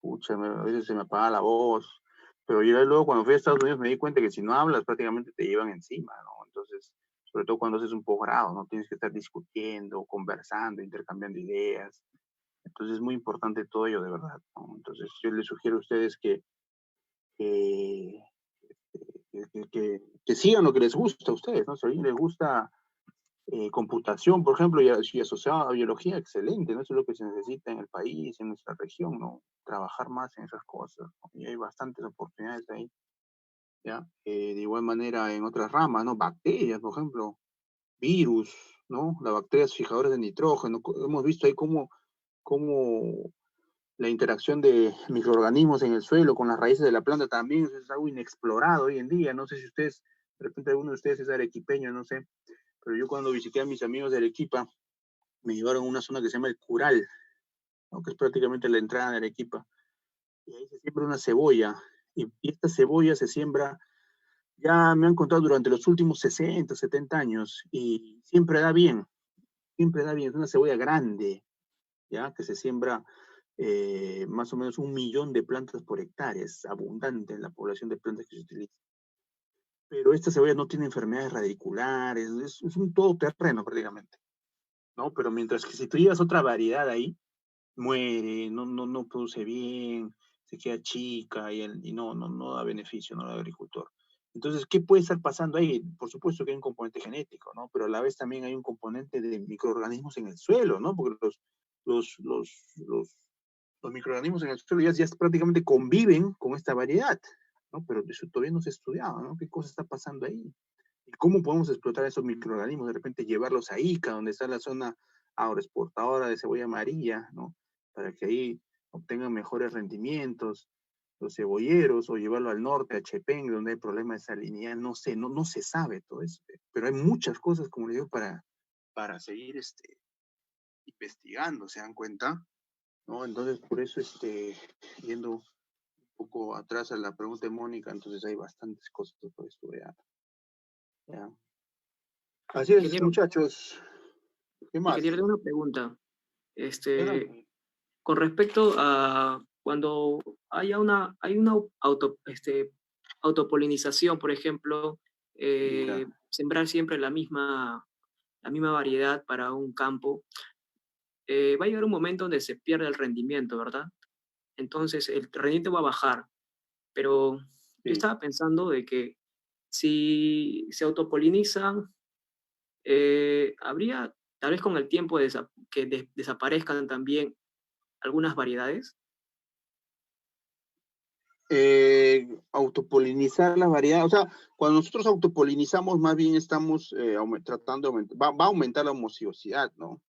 Pucha, a veces se me apagaba la voz. Pero yo luego cuando fui a Estados Unidos me di cuenta que si no hablas prácticamente te llevan encima, ¿no? Entonces, sobre todo cuando haces un posgrado, ¿no? Tienes que estar discutiendo, conversando, intercambiando ideas. Entonces es muy importante todo ello, de verdad, ¿no? Entonces yo les sugiero a ustedes que, que sigan lo que les gusta a ustedes, ¿no? Si a alguien les gusta computación, por ejemplo, y asociado a biología, excelente, ¿no? Eso es lo que se necesita en el país, en nuestra región, ¿no? Trabajar más en esas cosas, ¿no? Y hay bastantes oportunidades ahí, ¿ya? De igual manera en otras ramas, ¿no? Bacterias, por ejemplo, virus, ¿no? Las bacterias fijadoras de nitrógeno, hemos visto ahí cómo la interacción de microorganismos en el suelo con las raíces de la planta también es algo inexplorado hoy en día. No sé si ustedes, de repente alguno de ustedes es arequipeño, no sé, pero yo cuando visité a mis amigos de Arequipa, me llevaron a una zona que se llama el Cural, ¿no? Que es prácticamente la entrada de Arequipa, y ahí se siembra una cebolla, y esta cebolla se siembra, ya me han contado, durante los últimos 60, 70 años, y siempre da bien, es una cebolla grande, ¿ya? Que se siembra más o menos 1.000.000 de plantas por hectárea, es abundante en la población de plantas que se utiliza. Pero esta cebolla no tiene enfermedades radiculares, es un todoterreno prácticamente, ¿no? Pero mientras que si tú llevas otra variedad ahí, muere, no produce bien, se queda chica y no da beneficio, ¿no? Al agricultor. Entonces, ¿qué puede estar pasando ahí? Por supuesto que hay un componente genético, ¿no? Pero a la vez también hay un componente de microorganismos en el suelo, ¿no? Porque los microorganismos en el suelo ya prácticamente conviven con esta variedad, ¿no? Pero eso todavía no se ha estudiado, ¿no? ¿Qué cosa está pasando ahí? ¿Y cómo podemos explotar esos microorganismos? De repente llevarlos a Ica, donde está la zona agroexportadora de cebolla amarilla, ¿no? Para que ahí obtengan mejores rendimientos los cebolleros, o llevarlo al norte, a Chepén, donde hay problemas de salinidad, no sé, no se sabe todo eso, pero hay muchas cosas, como le digo, para seguir investigando, ¿se dan cuenta? ¿No? Entonces, por eso, yendo un poco atrás a la pregunta de Mónica, entonces hay bastantes cosas por estudiar. ¿Ya? Así es, Ingeniero, muchachos. ¿Qué más? ingeniero, tengo una pregunta. Adelante. Con respecto a cuando hay una autopolinización, por ejemplo, Ya. sembrar siempre la misma variedad para un campo, va a llegar un momento donde se pierde el rendimiento, ¿verdad? Entonces el rendimiento va a bajar, pero yo Sí. estaba pensando de que si se autopolinizan, habría tal vez con el tiempo desaparezcan también algunas variedades. Autopolinizar las variedades, o sea, cuando nosotros autopolinizamos, más bien estamos tratando de aumentar, va a aumentar la homoceosidad, ¿no?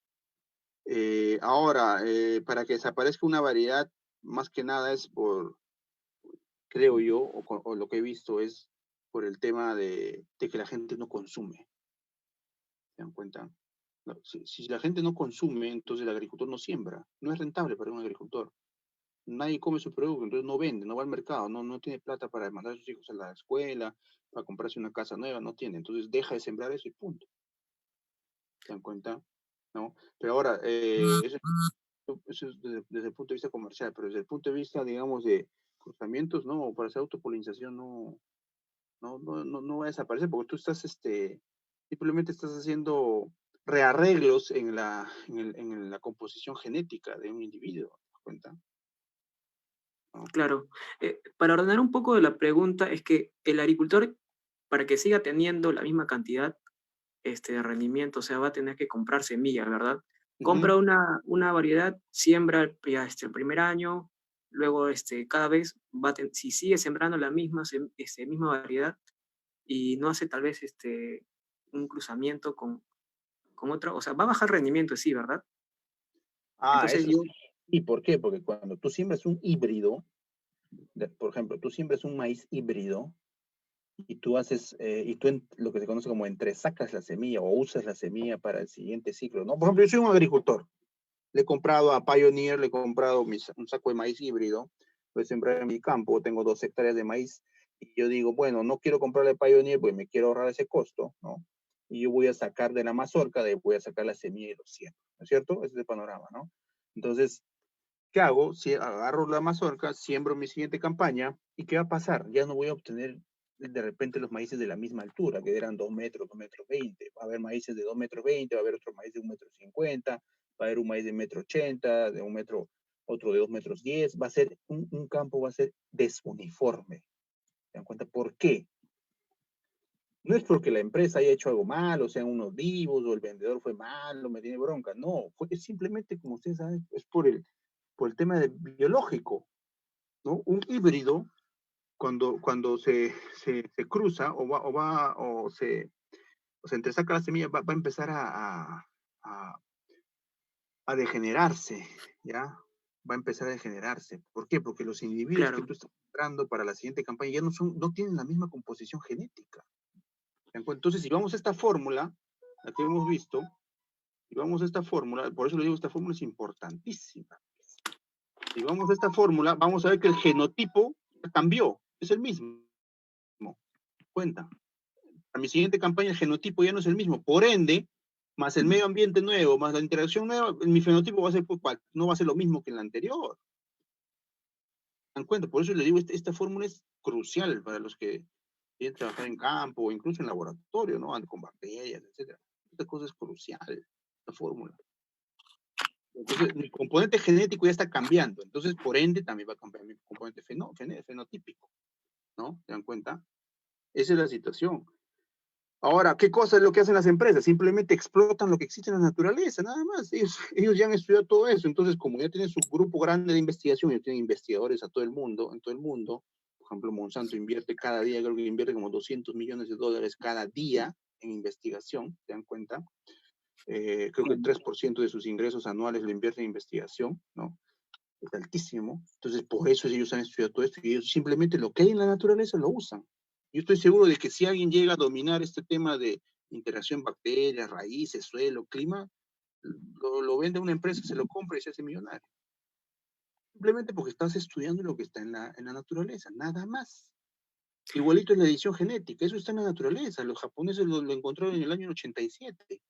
Ahora, para que desaparezca una variedad, más que nada es por, creo yo, o lo que he visto es por el tema de que la gente no consume. ¿Se dan cuenta? No, si la gente no consume, entonces el agricultor no siembra. No es rentable para un agricultor. Nadie come su producto, entonces no vende, no va al mercado, no tiene plata para mandar a sus hijos a la escuela, para comprarse una casa nueva, no tiene. Entonces deja de sembrar eso y punto. ¿Se dan cuenta? ¿No? Pero ahora, eso es desde el punto de vista comercial, pero desde el punto de vista, digamos, de cruzamientos, no, para hacer autopolinización no va a desaparecer, porque tú estás, simplemente estás haciendo rearreglos en la composición genética de un individuo, ¿te das cuenta? ¿No? Claro, para ordenar un poco de la pregunta, es que el agricultor, para que siga teniendo la misma cantidad de rendimiento, o sea, va a tener que comprar semillas, ¿verdad? Ujú. Compra una variedad, siembra ya el primer año, luego cada vez si sigue sembrando la misma, misma variedad y no hace tal vez un cruzamiento con otro, o sea, va a bajar rendimiento, sí, ¿verdad? Ah, Entonces eso yo, sí. ¿Y por qué? Porque cuando tú siembras un híbrido, por ejemplo, tú siembras un maíz híbrido y tú haces, lo que se conoce como entresacas la semilla o usas la semilla para el siguiente ciclo, ¿no? Por ejemplo, yo soy un agricultor. Le he comprado a Pioneer, le he comprado un saco de maíz híbrido, lo he sembrado en mi campo, tengo 2 hectáreas de maíz, y yo digo, bueno, no quiero comprarle a Pioneer, pues me quiero ahorrar ese costo, ¿no? Y yo voy a sacar de la mazorca, voy a sacar la semilla y lo siembro, ¿no es cierto? Ese es el panorama, ¿no? Entonces, ¿qué hago? Si agarro la mazorca, siembro mi siguiente campaña, ¿y qué va a pasar? Ya no voy a obtener de repente los maíces de la misma altura, que eran 2 metros, 2,20 metros. Va a haber maíces de 2,20 metros, va a haber otro maíz de 1,50 metros, va a haber un maíz de 1,80 metros, de 1 metro, otro de 2,10 metros. Va a ser, un campo va a ser desuniforme. ¿Se dan cuenta? ¿Por qué? No es porque la empresa haya hecho algo mal, o sean unos vivos, o el vendedor fue malo, me tiene bronca. No, fue simplemente, como ustedes saben, es por el tema biológico, ¿no? Un híbrido, cuando se cruza o se entresaca la semilla, va a empezar a, a degenerarse, ¿ya? Va a empezar a degenerarse. ¿Por qué? Porque los individuos que claro, tú estás comprando para la siguiente campaña ya no tienen la misma composición genética. Entonces, si vamos a esta fórmula, la que hemos visto, si vamos a esta fórmula, por eso le digo, esta fórmula es importantísima. Si vamos a esta fórmula, vamos a ver que el genotipo cambió, es el mismo. Cuenta. A mi siguiente campaña el genotipo ya no es el mismo. Por ende, más el medio ambiente nuevo, más la interacción nueva, mi fenotipo va a ser, no va a ser lo mismo que en la anterior. ¿Dan cuenta? Por eso le digo, esta fórmula es crucial para los que quieren trabajar en campo o incluso en laboratorio, ¿no? Con bacterias, etc. Esta cosa es crucial, la fórmula. Entonces, mi componente genético ya está cambiando. Entonces, por ende, también va a cambiar mi componente fenotípico, ¿no? ¿Se dan cuenta? Esa es la situación. Ahora, ¿qué cosa es lo que hacen las empresas? Simplemente explotan lo que existe en la naturaleza, nada más. Ellos ya han estudiado todo eso. Entonces, como ya tienen su grupo grande de investigación, ya tienen investigadores a todo el mundo, en todo el mundo. Por ejemplo, Monsanto invierte cada día, creo que invierte como $200 millones cada día en investigación, ¿se dan cuenta? Creo que el 3% de sus ingresos anuales lo invierte en investigación, ¿no? Es altísimo. Entonces, por eso ellos han estudiado todo esto y ellos simplemente lo que hay en la naturaleza lo usan. Yo estoy seguro de que si alguien llega a dominar este tema de interacción bacterias, raíces, suelo, clima, lo vende a una empresa, se lo compra y se hace millonario. Simplemente porque estás estudiando lo que está en la naturaleza, nada más. Igualito es la edición genética, eso está en la naturaleza. Los japoneses lo encontraron en el año 87.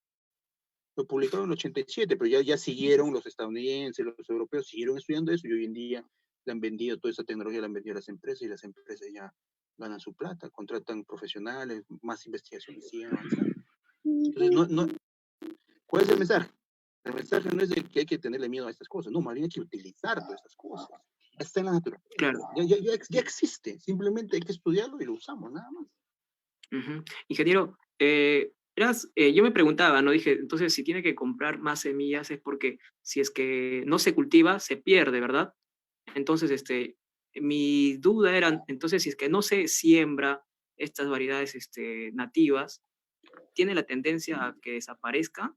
Lo publicaron en el 87, pero ya siguieron los estadounidenses, los europeos, siguieron estudiando eso y hoy en día le han vendido toda esa tecnología, la han vendido a las empresas y las empresas ya ganan su plata, contratan profesionales, más investigación y siguen avanzando. Entonces, ¿Cuál es el mensaje? El mensaje no es de que hay que tenerle miedo a estas cosas, no, más bien hay que utilizar todas estas cosas. Ya está en la naturaleza, Claro. ya existe, simplemente hay que estudiarlo y lo usamos, nada más. Ingeniero, yo me preguntaba, ¿no? Dije, entonces si tiene que comprar más semillas es porque si es que no se cultiva, se pierde, ¿verdad? Entonces, mi duda era, entonces, si es que no se siembra estas variedades, nativas, ¿tiene la tendencia a que desaparezca?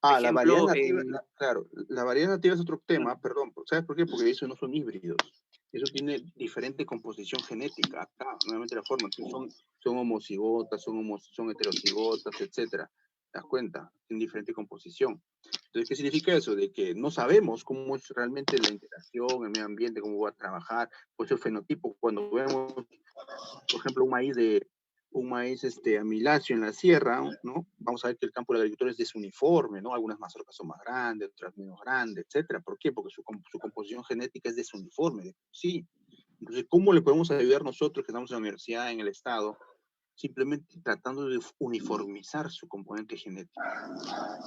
Por La variedad ejemplo, nativa, claro, la variedad nativa es otro claro. tema, perdón, ¿sabes por qué? Porque eso no son híbridos, eso tiene diferente composición genética, acá, nuevamente la forma, que son homocigotas, son heterocigotas, etcétera, ¿te das cuenta? Tienen diferente composición. Entonces, ¿qué significa eso? De que no sabemos cómo es realmente la interacción, el medio ambiente, cómo va a trabajar, pues el fenotipo, cuando vemos, por ejemplo, un maíz amiláceo en la sierra, ¿no? Vamos a ver que el campo del agricultor es desuniforme, ¿no? Algunas mazorcas son más grandes, otras menos grandes, etcétera. ¿Por qué? Porque su composición genética es desuniforme, sí. Entonces, ¿cómo le podemos ayudar nosotros que estamos en la universidad, en el Estado? Simplemente tratando de uniformizar su componente genético.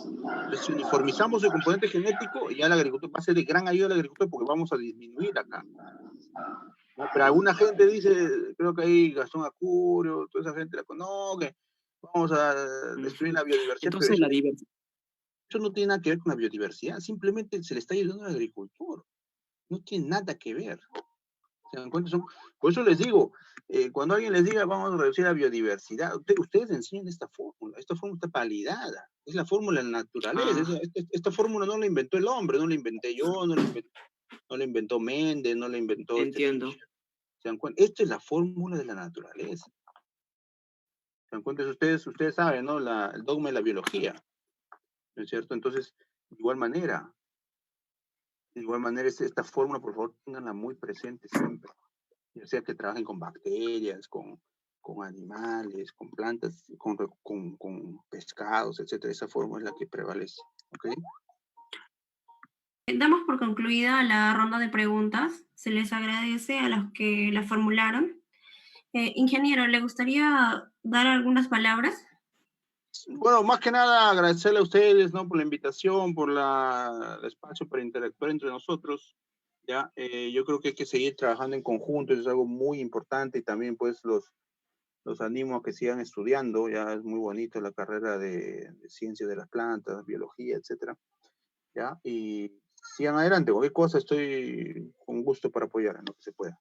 Entonces, si uniformizamos el componente genético, ya el agricultor va a ser de gran ayuda al agricultor porque vamos a disminuir acá. ¿No? Pero alguna gente dice, creo que ahí Gastón Acurio, toda esa gente la conoce, vamos a destruir la biodiversidad, pero Entonces, la diversidad. eso no tiene nada que ver con la biodiversidad, simplemente se le está ayudando al agricultor, no tiene nada que ver. ¿Se dan cuenta? Por eso les digo, cuando alguien les diga vamos a reducir la biodiversidad, ustedes enseñan esta fórmula está validada, es la fórmula de la naturaleza, esta fórmula no la inventó el hombre, no la inventé yo, no la inventó Méndez, no la inventó Entiendo. Fischer. ¿Se dan cuenta? Esta es la fórmula de la naturaleza. ¿Se dan cuenta? Ustedes saben, ¿no? El dogma de la biología, ¿no es cierto? Entonces, de igual manera esta fórmula, por favor, ténganla muy presente siempre. Ya sea que trabajen con bacterias, con animales, con plantas, con pescados, etcétera. Esa fórmula es la que prevalece. ¿Ok? Damos por concluida la ronda de preguntas. Se les agradece a los que la formularon. Ingeniero, ¿le gustaría dar algunas palabras? Bueno, más que nada agradecerle a ustedes, ¿no? Por la invitación, por el espacio para interactuar entre nosotros. ¿Ya? Yo creo que hay que seguir trabajando en conjunto, eso es algo muy importante y también pues los animo a que sigan estudiando, ya es muy bonito la carrera de ciencia de las plantas, biología, etcétera, ¿ya? Y sigan adelante, cualquier cosa estoy con gusto para apoyar en lo que se pueda.